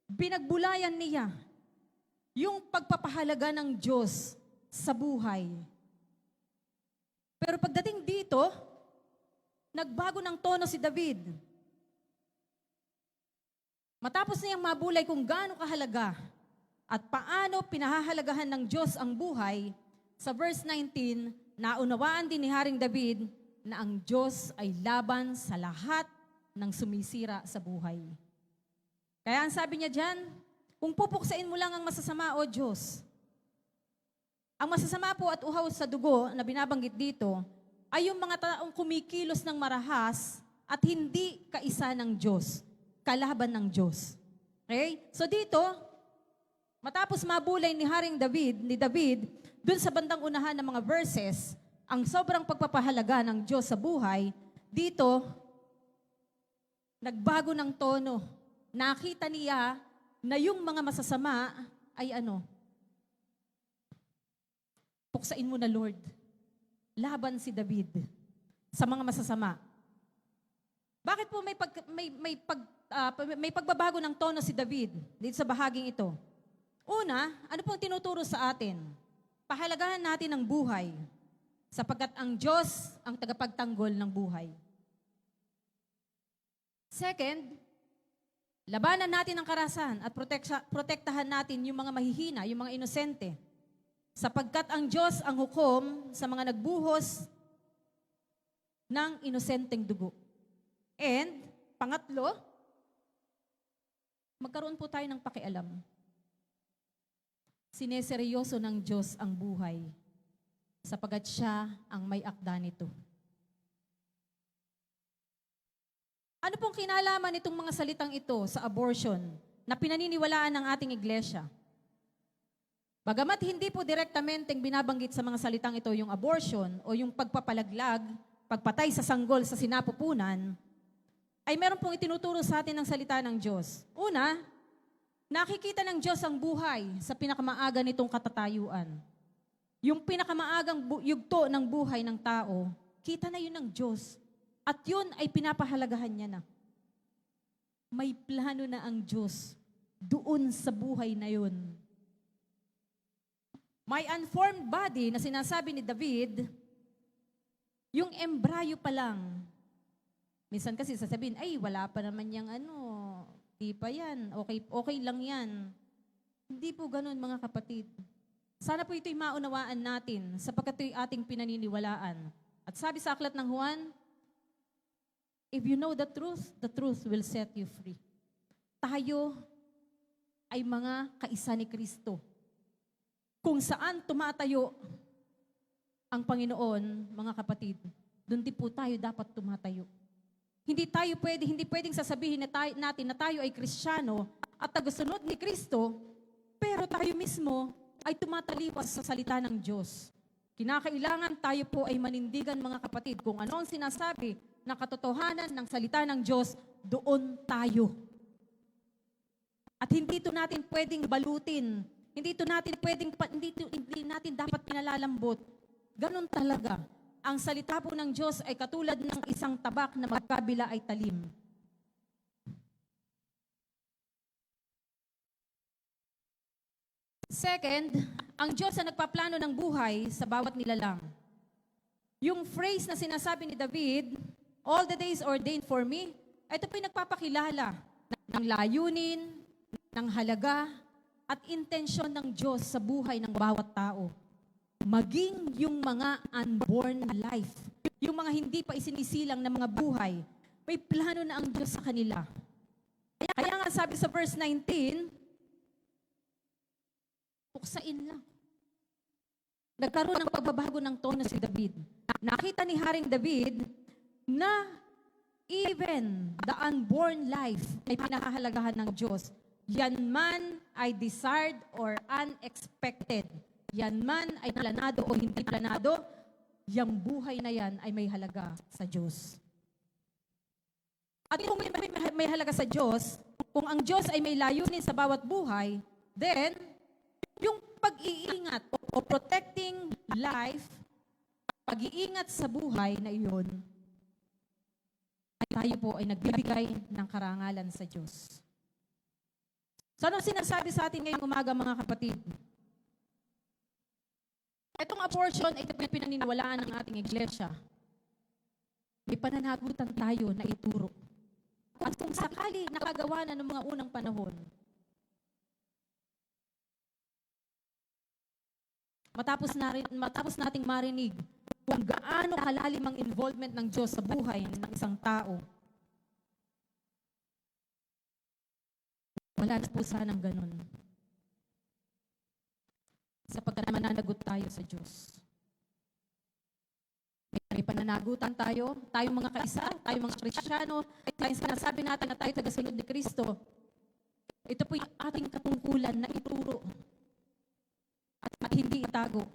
binagbulayan niya yung pagpapahalaga ng Diyos sa buhay. Pero pagdating dito, nagbago ng tono si David. Matapos niyang mabulay kung gaano kahalaga at paano pinahahalagahan ng Diyos ang buhay, sa verse 19, naunawaan din ni Haring David na ang Diyos ay laban sa lahat ng sumisira sa buhay. Kaya ang sabi niya dyan, kung pupuksain mo lang ang masasama, O Diyos, ang masasama po at uhaw sa dugo na binabanggit dito ay yung mga taong kumikilos ng marahas at hindi kaisa ng Diyos, kalaban ng Diyos. Okay? So dito, matapos mabulay ni David, dun sa bandang unahan ng mga verses, ang sobrang pagpapahalaga ng Diyos sa buhay, dito, nagbago ng tono. Nakita niya na yung mga masasama ay puksain mo na, Lord. Laban si David sa mga masasama. Bakit po may pagbabago ng tono si David dito sa bahaging ito? Una, ano pong tinuturo sa atin? Pahalagahan natin ang buhay sapagkat ang Diyos ang tagapagtanggol ng buhay. Second, labanan natin ang karahasan at protektahan natin yung mga mahihina, yung mga inosente. Sapagkat ang Diyos ang hukom sa mga nagbuhos ng inosenteng dugo. And, pangatlo, magkaroon po tayo ng pakialam. Sineseryoso ng Diyos ang buhay sapagkat siya ang may akda nito. Ano pong kinalaman nitong mga salitang ito sa abortion na pinaniniwalaan ng ating iglesia? Bagamat hindi po direktamenteng binabanggit sa mga salitang ito yung abortion o yung pagpapalaglag, pagpatay sa sanggol sa sinapupunan, ay meron pong itinuturo sa atin ng salita ng Diyos. Una, nakikita ng Diyos ang buhay sa pinakamaaga nitong katatayuan. Yung pinakamaagang yugto ng buhay ng tao, kita na yun ng Diyos. At yun ay pinapahalagahan niya na. May plano na ang Diyos doon sa buhay na yun. May unformed body na sinasabi ni David, yung embryo pa lang. Minsan kasi sasabihin, ay wala pa naman yung di pa yan, okay lang yan. Hindi po ganun mga kapatid. Sana po ito'y maunawaan natin sapagkat ito'y ating pinaniniwalaan. At sabi sa aklat ng Juan, if you know the truth will set you free. Tayo ay mga kaisa ni Kristo. Kung saan tumatayo ang Panginoon, mga kapatid, doon din po tayo dapat tumatayo. Hindi pwedeng sasabihin natin na tayo ay Kristiyano at tagasunod ni Kristo, pero tayo mismo ay tumataliwas sa salita ng Diyos. Kinakailangan tayo po ay manindigan, mga kapatid, kung ano ang sinasabi ng katotohanan ng salita ng Diyos, doon tayo. At hindi ito natin pwedeng balutin. Hindi natin dapat pinalalambot. Ganun talaga. Ang salita po ng Diyos ay katulad ng isang tabak na magkabila ay talim. Second, ang Diyos ang nagpaplano ng buhay sa bawat nilalang. Yung phrase na sinasabi ni David, all the days ordained for me, ito po yung nagpapakilala ng layunin, ng halaga, at intensyon ng Diyos sa buhay ng bawat tao. Maging yung mga unborn life, yung mga hindi pa isinisilang na mga buhay, may plano na ang Diyos sa kanila. Kaya nga sabi sa verse 19, puksain lang. Nagkaroon ng pagbabago ng tono si David. Nakita ni Haring David na even the unborn life ay pinahahalagahan ng Diyos. Yan man ay desired or unexpected. Yan man ay planado o hindi planado, yang buhay na yan ay may halaga sa Diyos. At kung may halaga sa Diyos, kung ang Diyos ay may layunin sa bawat buhay, then, yung pag-iingat o protecting life, pag-iingat sa buhay na iyon, ay tayo po ay nagbibigay ng karangalan sa Diyos. So, anong sinasabi sa atin ngayong umaga, mga kapatid? Itong abortion ay pinaniniwalaan ng ating iglesia. May pananagutan tayo na ituro. At kung sakali nakagawa na ng mga unang panahon, matapos nating marinig kung gaano kalalim ang involvement ng Diyos sa buhay ng isang tao, wala na po sanang ganun. Sapagkat mananagot tayo sa Diyos. May pananagutan tayo, tayong mga kaisa, tayong mga Kristiyano, tayong sinasabi natin na tayo tagasunod ni Kristo. Ito po yung ating katungkulan na ituro at hindi itago.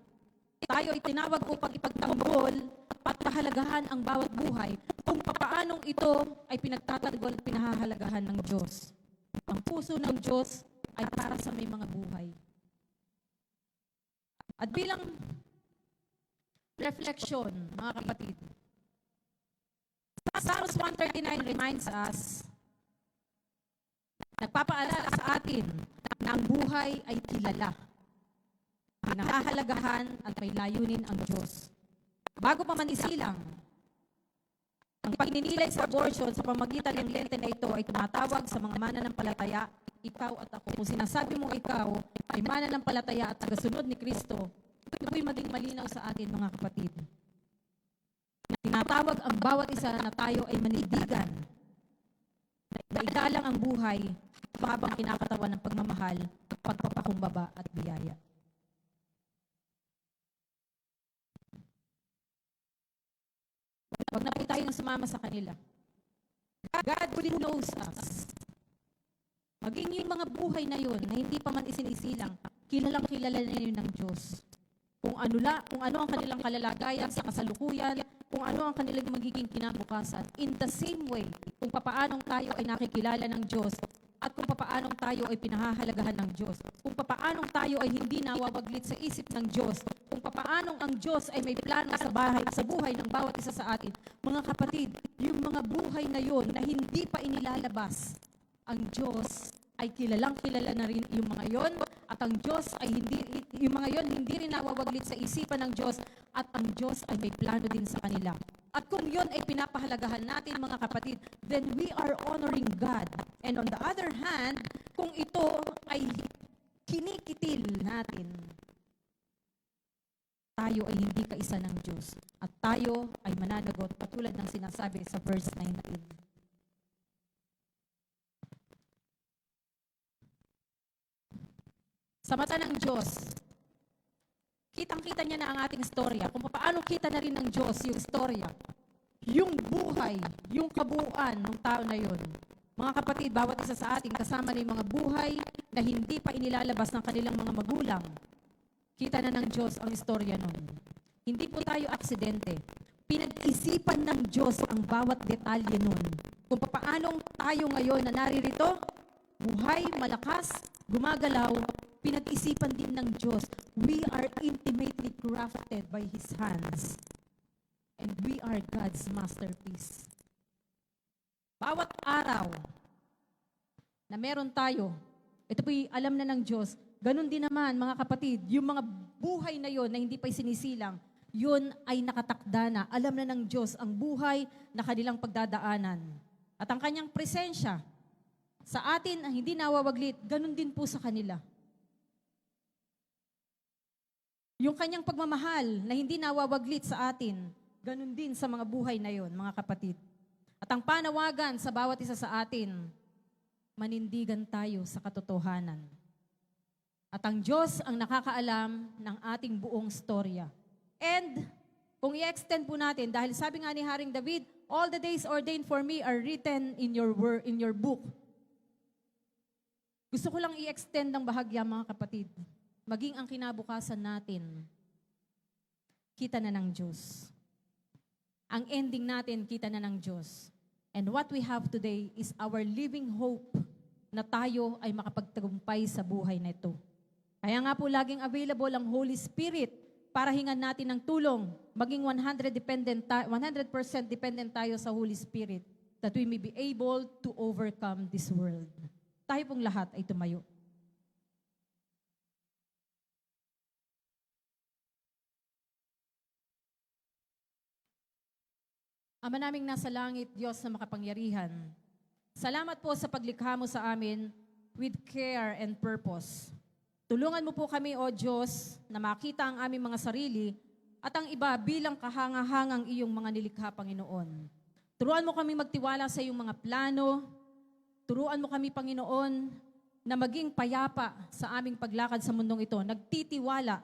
Tayo ay tinawag upang ipagtanggol at pahalagahan ang bawat buhay kung papaanong ito ay pinagtatanggol at pinahahalagahan ng Diyos. Ang puso ng Diyos ay para sa may mga buhay. At bilang reflection, mga kapatid, Psalms 139 reminds us, nagpapaalala sa atin na ang buhay ay kilala, pinahahalagahan at may layunin ang Diyos. Bago pa man isilang, ang pagninilay sa abortion sa pamagitan ng lente na ito ay tumatawag sa mga mananampalataya, ikaw at ako. Kung sinasabi mo ikaw ay mananampalataya at tagasunod ni Kristo, ito po'y maging malinaw sa atin, mga kapatid. Tinatawag ang bawat isa na tayo ay manindigan, na igalang ang buhay habang kinakatawan ng pagmamahal, pagpapakumbaba at biyaya. Huwag na po tayong sumama sa kanila. God fully knows us. Maging yung mga buhay na yun, na hindi pa man isinisilang, kilalang kilala na yun ng Diyos. Kung ano ang kanilang kalalagayan sa kasalukuyan, kung ano ang kanilang magiging kinabukasan. In the same way, kung papaanong tayo ay nakikilala ng Diyos at kung papaanong tayo ay pinahahalagahan ng Diyos, kung papaanong tayo ay hindi nawawaglit sa isip ng Diyos, kung papaanong ang Diyos ay may plano sa buhay ng bawat isa sa atin. Mga kapatid, yung mga buhay na yon na hindi pa inilalabas, ang Diyos ay kilalang kilala na rin yung mga yon at ang Diyos ay yung mga yon hindi rin nawawaglit sa isipan ng Diyos at ang Diyos ay may plano din sa kanila. At kung yon ay pinapahalagahan natin, mga kapatid, then we are honoring God. And on the other hand, kung ito ay kinikitil natin, tayo ay hindi kaisa ng Diyos at tayo ay mananagot katulad ng sinasabi sa verse 19. Sa mata ng Diyos, kitang-kita niya na ang ating istorya. Kung paano kita na rin ng Diyos yung istorya, yung buhay, yung kabuuan ng tao na yun. Mga kapatid, bawat isa sa atin kasama na yung mga buhay na hindi pa inilalabas ng kanilang mga magulang. Kita na ng Diyos ang istorya nun. Hindi po tayo aksidente. Pinag-isipan ng Diyos ang bawat detalye nun. Kung paanong tayo ngayon na naririto, buhay, malakas, gumagalaw, pinag-isipan din ng Diyos. We are intimately crafted by His hands. And we are God's masterpiece. Bawat araw na meron tayo, ito po'y alam na ng Diyos, Ganon din naman, mga kapatid, yung mga buhay na yon na hindi pa sinisilang, yun ay nakatakda na. Alam na ng Diyos ang buhay na kanilang pagdadaanan. At ang kanyang presensya sa atin ang hindi nawawaglit, ganon din po sa kanila. Yung kanyang pagmamahal na hindi nawawaglit sa atin, ganon din sa mga buhay na yon, mga kapatid. At ang panawagan sa bawat isa sa atin, manindigan tayo sa katotohanan. At ang Diyos ang nakakaalam ng ating buong storya. And kung i-extend po natin, dahil sabi nga ni Haring David, all the days ordained for me are written in your book. Gusto ko lang i-extend ng bahagya, mga kapatid. Maging ang kinabukasan natin, kita na ng Diyos. Ang ending natin, kita na ng Diyos. And what we have today is our living hope na tayo ay makapagtagumpay sa buhay na ito. Kaya nga po laging available ang Holy Spirit para hingan natin ng tulong, maging 100% dependent tayo sa Holy Spirit that we may be able to overcome this world. Tayo pong lahat ay tumayo. Ama naming nasa langit, Diyos na makapangyarihan, salamat po sa paglikha mo sa amin with care and purpose. Tulungan mo po kami, O Diyos, na makita ang aming mga sarili at ang iba bilang kahangahangang iyong mga nilikha, Panginoon. Turuan mo kami magtiwala sa iyong mga plano. Turuan mo kami, Panginoon, na maging payapa sa aming paglakad sa mundong ito. Nagtitiwala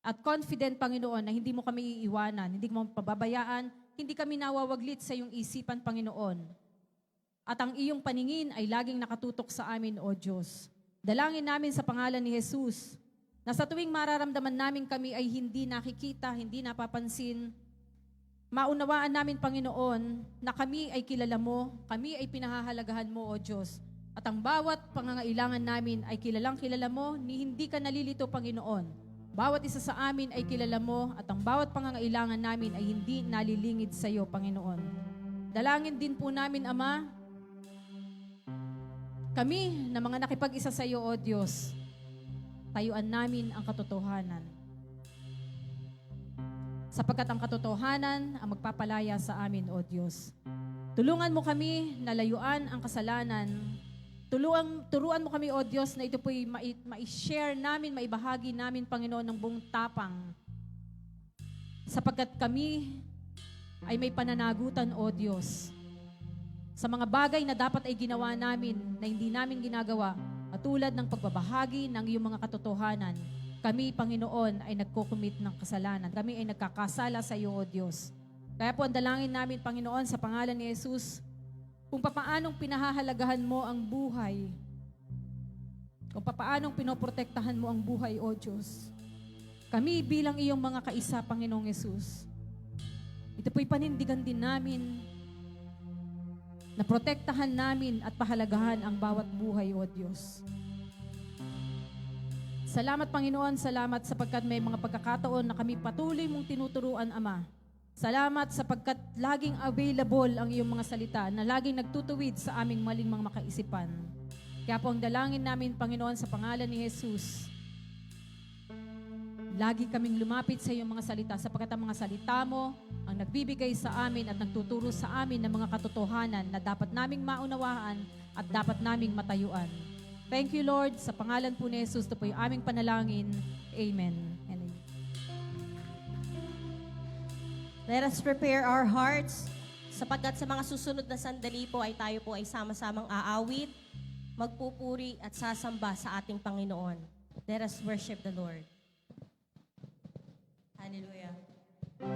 at confident, Panginoon, na hindi mo kami iiwanan, hindi mo pababayaan, hindi kami nawawaglit sa iyong isipan, Panginoon. At ang iyong paningin ay laging nakatutok sa amin, O Diyos. Dalangin namin sa pangalan ni Jesus na sa tuwing mararamdaman namin kami ay hindi nakikita, hindi napapansin, maunawaan namin, Panginoon, na kami ay kilala mo, kami ay pinahahalagahan mo, O Diyos. At ang bawat pangangailangan namin ay kilalang kilala mo, ni hindi ka nalilito, Panginoon. Bawat isa sa amin ay kilala mo at ang bawat pangangailangan namin ay hindi nalilingid sa iyo, Panginoon. Dalangin din po namin, Ama, kami na mga nakipag-isa sa iyo, O Diyos, tayuan namin ang katotohanan. Sapagkat ang katotohanan ang magpapalaya sa amin, O Diyos. Tulungan mo kami na layuan ang kasalanan. Turuan mo kami, O Diyos, na ito po'y ma-share namin, maibahagi namin, Panginoon, ng buong tapang. Sapagkat kami ay may pananagutan, O Diyos, sa mga bagay na dapat ay ginawa namin na hindi namin ginagawa, katulad ng pagbabahagi ng iyong mga katotohanan. Kami, Panginoon, ay nagko-commit ng kasalanan. Kami ay nagkakasala sa iyo, O Diyos. Kaya po ang dalangin namin, Panginoon, sa pangalan ni Jesus, kung papaanong pinahahalagahan mo ang buhay, kung papaanong pinoprotektahan mo ang buhay, O Diyos. Kami bilang iyong mga kaisa, Panginoong Jesus, ito po'y panindigan din namin na protektahan namin at pahalagahan ang bawat buhay, O Diyos. Salamat, Panginoon, salamat sapagkat may mga pagkakataon na kami patuloy mong tinuturuan, Ama. Salamat sapagkat laging available ang iyong mga salita na laging nagtutuwid sa aming maling mga makaisipan. Kaya po ang dalangin namin, Panginoon, sa pangalan ni Jesus, lagi kaming lumapit sa iyong mga salita sapagkat ang mga salita mo ang nagbibigay sa amin at nagtuturo sa amin ng mga katotohanan na dapat naming maunawaan at dapat naming matayuan. Thank you, Lord. Sa pangalan po ni Jesus, ito po yung aming panalangin. Amen. And amen. Let us prepare our hearts sapagkat sa mga susunod na sandali po ay tayo po ay sama-samang aawit, magpupuri at sasamba sa ating Panginoon. Let us worship the Lord. Hallelujah. We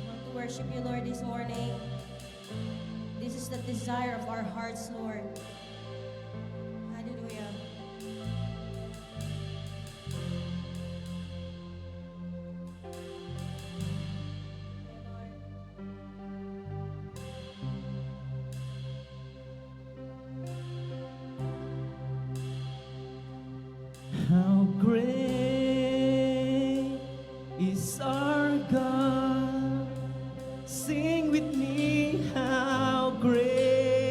want to worship you, Lord, this morning. This is the desire of our hearts, Lord. Hallelujah. How great is our God? Sing with me, how great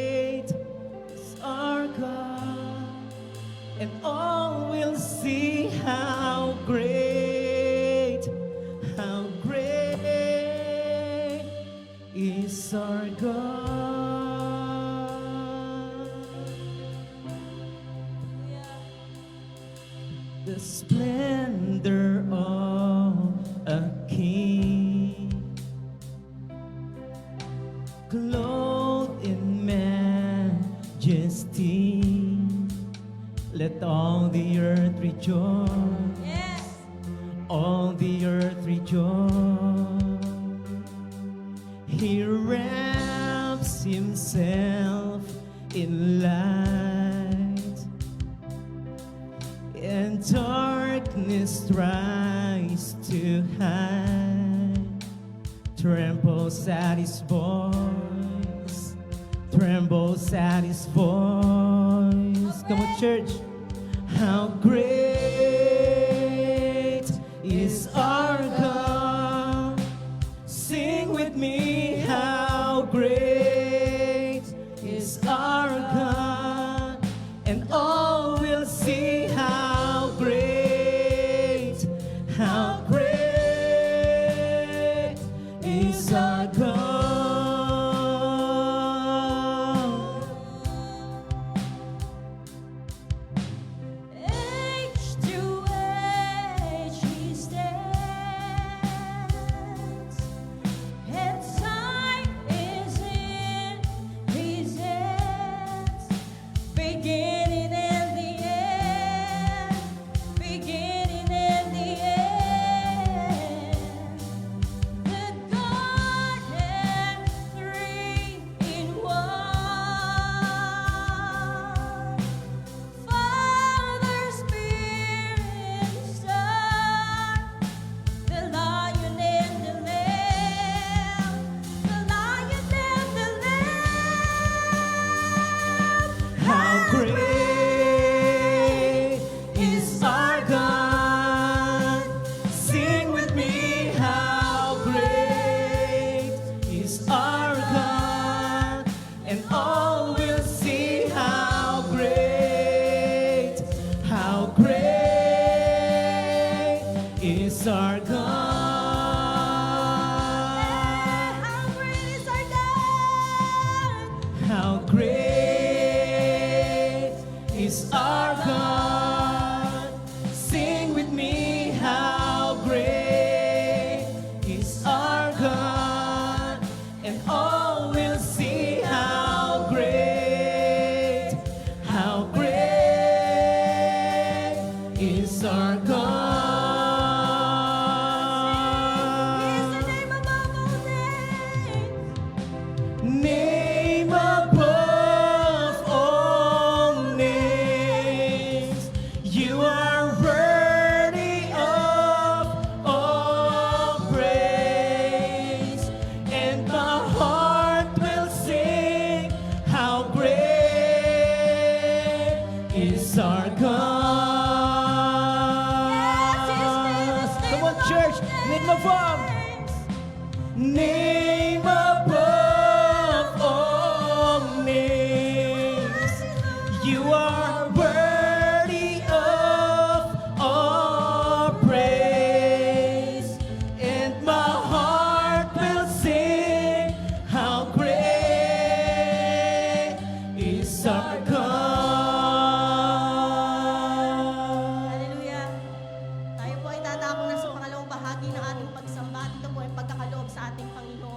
the splendor of a king, clothed in majesty. Let all the earth rejoice. Yes. All the earth rejoice. He wraps himself in light, and darkness tries to hide. Trembles at his voice. Trembles at his voice. Come on, church. How great is our God. Sing with me, how great is our God. And all will see how great is our God. Age to age he stands, and time is in his hands. Beginning and the end, beginning and the end. The Godhead, three in one. Father, Spirit, Son, the Lion and the Lamb, the Lion and the Lamb. How great is our God. Sing with me, how great is our God. And all will see how great is our God. How great is our God? How great is our God. Sing with me, how great is our God. And all will see how great is our He is God. the name above all names. Name above all names, you are worthy of all praise, and my heart will sing, how great is our God. Come on, church, name above. Name above all names, you are worthy of all praise, and my heart will sing, how great is our God. Hallelujah. Tayo po ay tatapon na sa pangalawang bahagi ng ating pagsamba. Ito po ay pagkakaloob sa ating Panginoon.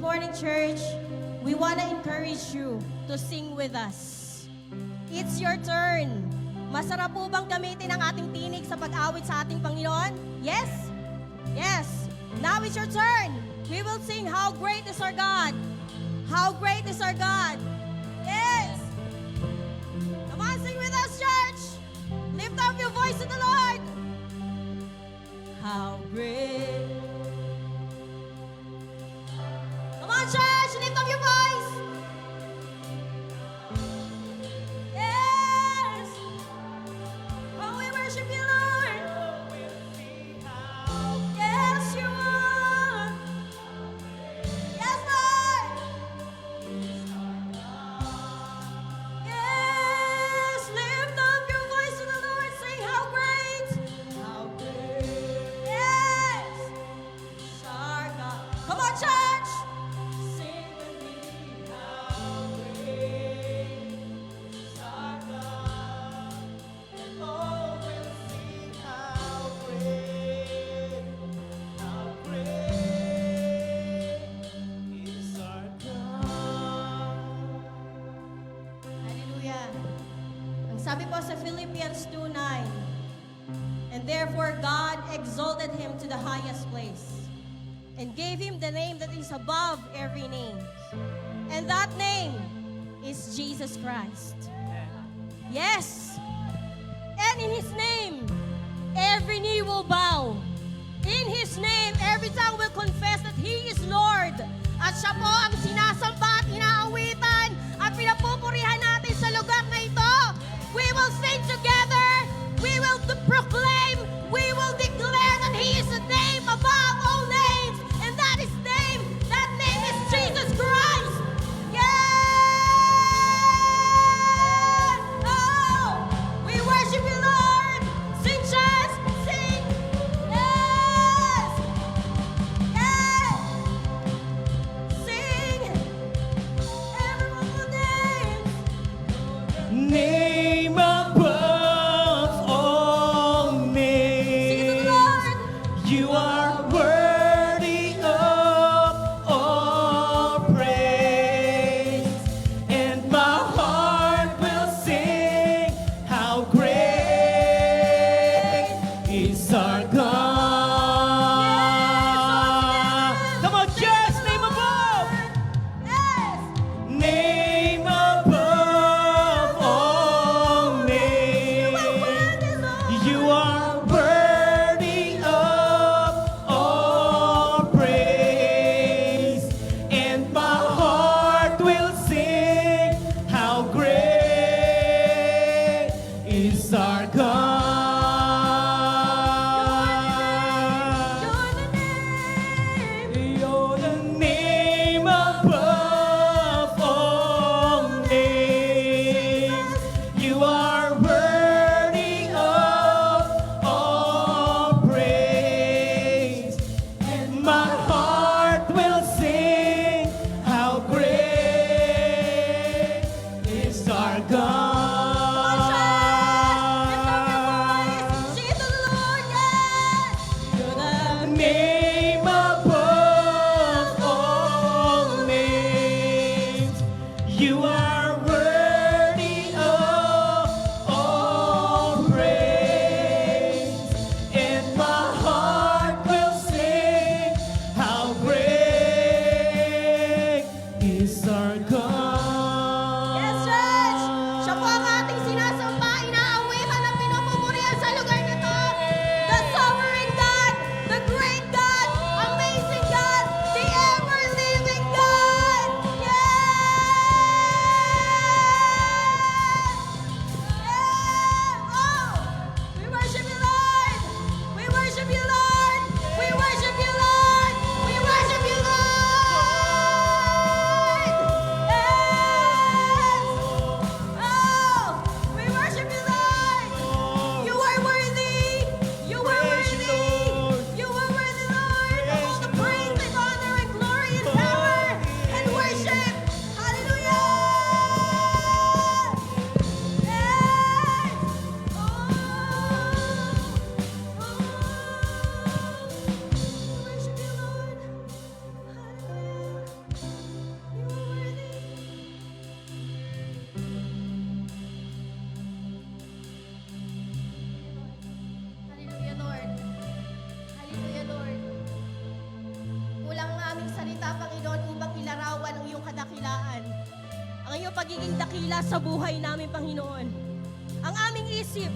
This morning, church, we want to encourage you to sing with us. It's your turn. Masarap po bang gamitin ang ating tinig sa pag-awit sa ating Panginoon? Yes? Yes. Now it's your turn. We will sing, How Great is Our God. How great is our God. Yes. Come on, sing with us, church. Lift up your voice to the Lord. How great. Come on, church, lift up your voice. Yes. Oh, we worship you, Lord. Yes, you are. Yes, Lord. Yes, lift up your voice to the Lord. Sing, how great. How great. Yes. is our God. Come on, church. Sing with me. How great is our God. And all will sing how great is our God. Hallelujah. Ang sabi po sa Philippians 2:9, and therefore God exalted him to the highest place and gave him the name that is above every name. And that name is Jesus Christ. Yes. And in his name, every knee will bow. In his name, every tongue will confess that he is Lord. At siya po ang sinasamba at inaawitan at pinapupurihan natin sa lugar na ito. We will sing together. We will proclaim. We will declare that he is the name above all names. And that is name. That name is Jesus Christ. Yes! Oh! We worship you, Lord. Sing, church. Sing. Yes! Yes! Sing. Everyone will dance. Name above all Sing to names. the Lord. You are worthy of all praise, and my heart will sing, how great is our God. Come on, church, name above. Yes. Name above all pagdakila sa buhay namin, Panginoon. Ang aming isip,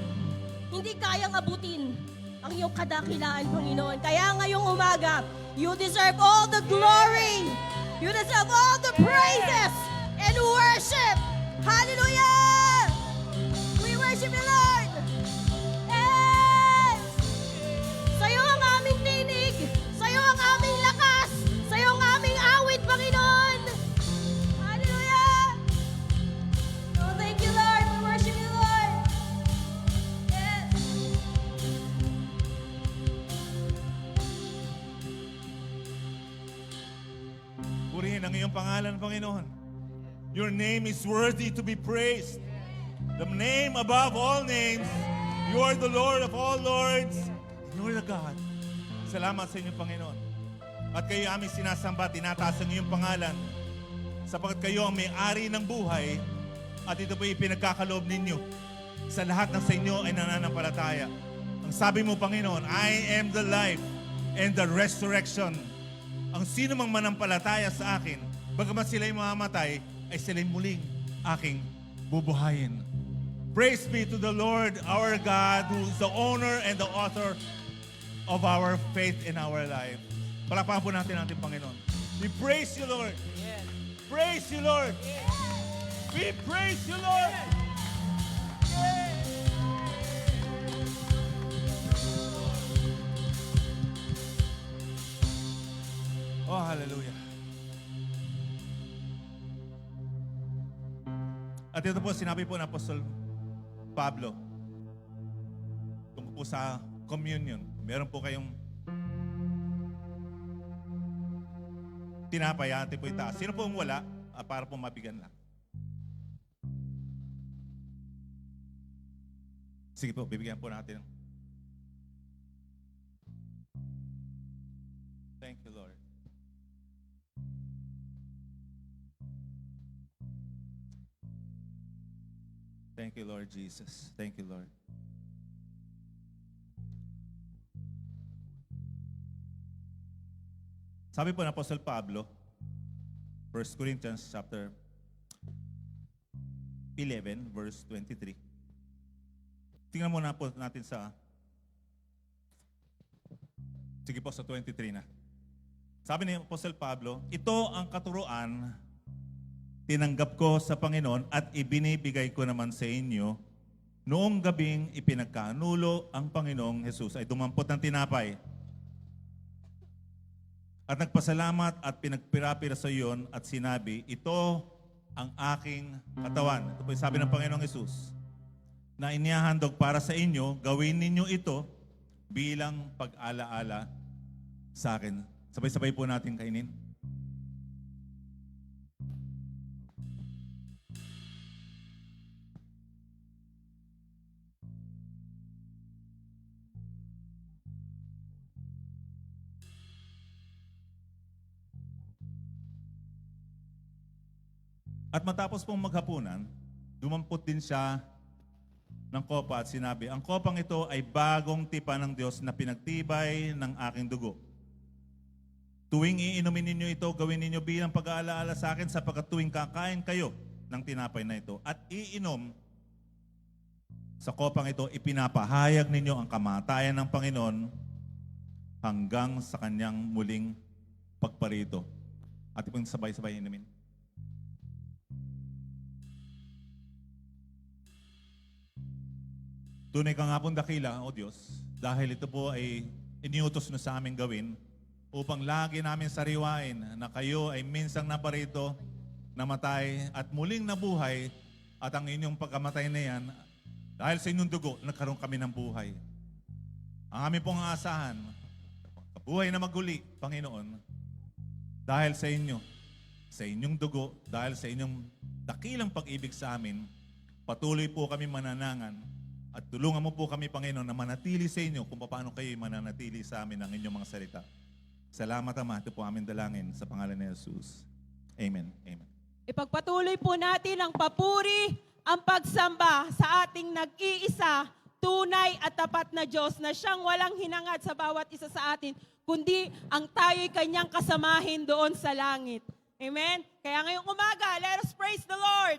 hindi kayang abutin ang iyong kadakilaan, Panginoon. Kaya ngayong umaga, you deserve all the glory. You deserve all the praises and worship. Hallelujah! We worship you, Lord. Yes! Sa'yo ang aming tinig. Sa'yo ang aming lakas. Sa'yo ang aming awit, Panginoon. Hallelujah! Oh, thank you, Lord. We worship you, Lord. Yes. Purihin ang iyong pangalan, Panginoon. Your name is worthy to be praised. The name above all names. You are the Lord of all lords. You are the God. Salamat sa inyong Panginoon. At kayo aming sinasamba, tinataas ang iyong pangalan. Sapagkat kayo ang may-ari ng buhay at ito po ipinagkakaloob ninyo. Sa lahat ng sa inyo ay nananampalataya. Ang sabi mo, Panginoon, I am the life and the resurrection. Ang sino mang manampalataya sa akin, bagamat sila'y mamamatay, ay sila'y muling aking bubuhayin. Praise be to the Lord, our God, who is the owner and the author of our faith in our life. Palakpakan po natin ang ating Panginoon. We praise you, Lord. Praise you, Lord. We praise you, Lord. Oh, hallelujah. At ito po, sinabi po ng Apostol Pablo tungkol po sa communion. Meron po kayong tinapay, ate po itaas. Sino po ang wala? Para po mabigyan lang. Sige po, bibigyan po natin. Thank you, Lord. Thank you, Lord Jesus. Thank you, Lord. Sabi po ng Apostle Pablo, 1 Corinthians chapter 11, verse 23. Tingnan muna po natin sa, sige po sa 23 na. Sabi ni Apostle Pablo, ito ang katuruan tinanggap ko sa Panginoon at ibinibigay ko naman sa inyo. Noong gabing ipinagkanulo ang Panginoong Jesus ay dumampot ng tinapay at nagpasalamat at pinagpirapira sa iyon at sinabi, ito ang aking katawan. Ito po yung sabi ng Panginoong Jesus na inihahandog para sa inyo, gawin ninyo ito bilang pag-alaala sa akin. Sabay-sabay po natin kainin. At matapos pong maghapunan, dumampot din siya ng kopa at sinabi, ang kopang ito ay bagong tipan ng Diyos na pinagtibay ng aking dugo. Tuwing iinumin ninyo ito, gawin ninyo bilang pag-aalaala sa akin sapagkat tuwing kakain kayo ng tinapay na ito at iinom sa kopang ito, ipinapahayag ninyo ang kamatayan ng Panginoon hanggang sa kanyang muling pagparito. At ipong sabay-sabay inumin. Tunay ka nga pong dakila, O Diyos, dahil ito po ay iniutos na sa aming gawin upang lagi namin sariwain na kayo ay minsang naparito, namatay at muling nabuhay at ang inyong pagkamatay na yan, dahil sa inyong dugo, nagkaroon kami ng buhay. Ang aming pong aasahan, kabuhay na maguli, Panginoon, dahil sa inyo, sa inyong dugo, dahil sa inyong dakilang pag-ibig sa amin, patuloy po kami mananangan. At tulungan mo po kami, Panginoon, na manatili sa inyo kung paano kayo mananatili sa amin ng inyong mga salita. Salamat, Ama. Ito po aming dalangin sa pangalan ni Jesus. Amen. Amen. Ipagpatuloy po natin ang papuri, ang pagsamba sa ating nag-iisa, tunay at tapat na Diyos na siyang walang hinangad sa bawat isa sa atin, kundi ang tayo'y kanyang kasamahin doon sa langit. Amen? Kaya ngayong umaga, let us praise the Lord.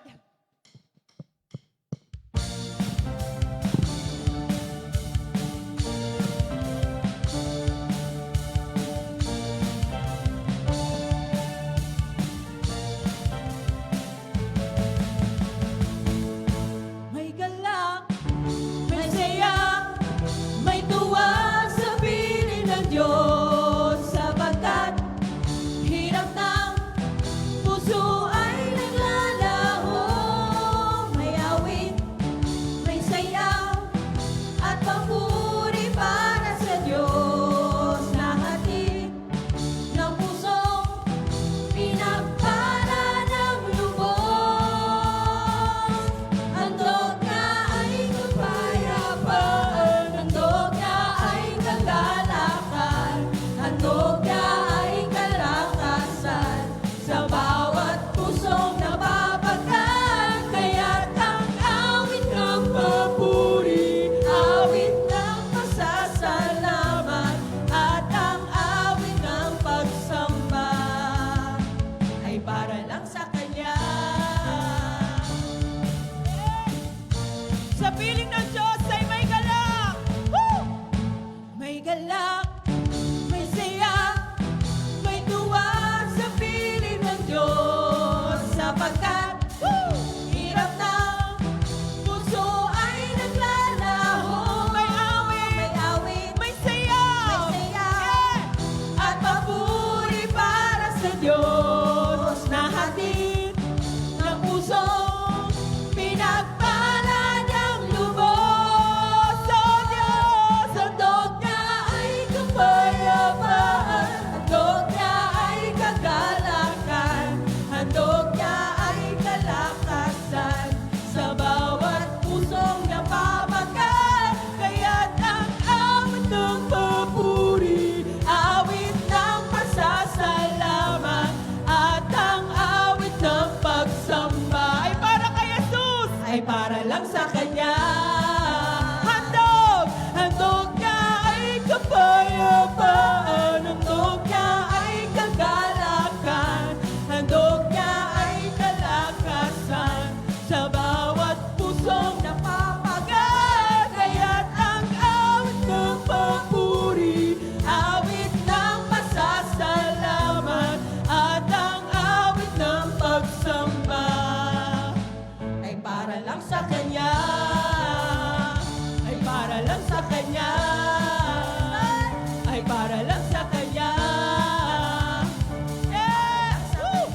Kanya. Handog! Handog niya ay kapayapaan, handog niya ay kagalakan, handog niya ay kalakasan sa bawat pusong napapagat. Kaya't ang awit ng papuri, awit ng pasasalamat, at ang awit ng pagsamba ay para lang sa Kanya, ay para lang sa Kanya, ay para lang sa Kanya. Yeah! Woo!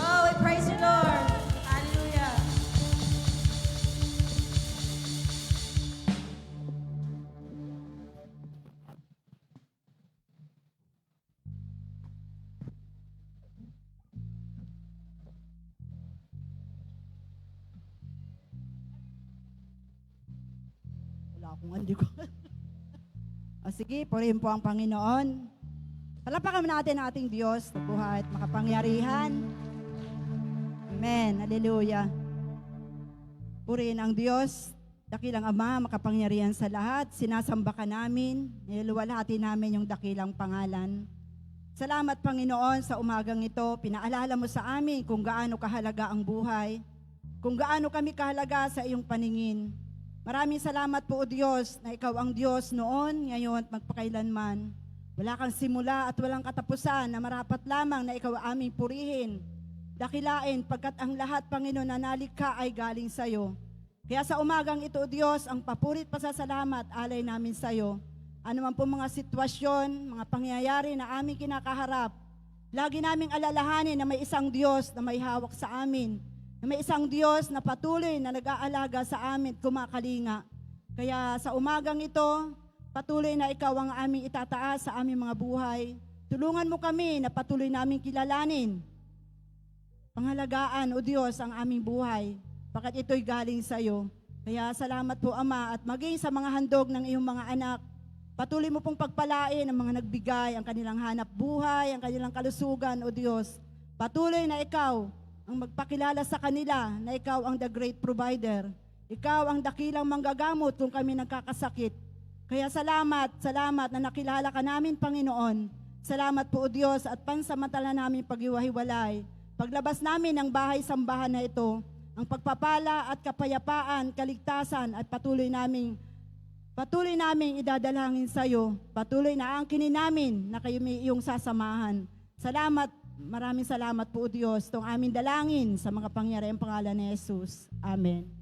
Oh, we praise you, Lord. Hallelujah. Wala akong hindi ko. O sige, purihin po ang Panginoon. Palapakan natin ang ating Diyos na buhay at makapangyarihan. Amen. Hallelujah. Purihin ang Diyos, dakilang Ama, makapangyarihan sa lahat. Sinasamba ka namin, niluwalhati namin yung dakilang pangalan. Salamat, Panginoon, sa umagang ito. Pinaalala mo sa amin kung gaano kahalaga ang buhay, kung gaano kami kahalaga sa iyong paningin. Maraming salamat po, O Diyos, na Ikaw ang Diyos noon, ngayon at magpakailanman. Wala kang simula at walang katapusan na marapat lamang na Ikaw aming purihin, dakilain, pagkat ang lahat, Panginoon, na nalikha ay galing sa iyo. Kaya sa umagang ito, O Diyos, ang papurit pasasalamat alay namin sa iyo. Ano man po mga sitwasyon, mga pangyayari na aming kinakaharap, lagi naming alalahanin na may isang Diyos na may hawak sa amin, na may isang Diyos na patuloy na nag-aalaga sa amin, kumakalinga. Kaya sa umagang ito, patuloy na Ikaw ang aming itataas sa aming mga buhay. Tulungan mo kami na patuloy naming kilalanin, pangalagaan, O Diyos, ang aming buhay, pagkat ito'y galing sa iyo. Kaya salamat po, Ama, at maging sa mga handog ng iyong mga anak, patuloy mo pong pagpalain ang mga nagbigay, ang kanilang hanap buhay, ang kanilang kalusugan, O Diyos. Patuloy na Ikaw ang magpakilala sa kanila na Ikaw ang the great provider. Ikaw ang dakilang manggagamot kung kami nagkakasakit. Kaya salamat na nakilala ka namin, Panginoon. Salamat po, O Diyos, at pansamantala namin paghiwa-hiwalay. Paglabas namin ng bahay-sambahan na ito, ang pagpapala at kapayapaan, kaligtasan at patuloy naming idadalangin sa iyo. Patuloy na angkinin namin na kayo may iyong sasamahan. Salamat, maraming salamat po, O Diyos, itong aming dalangin sa mga pangyariang pangalan ni Jesus. Amen.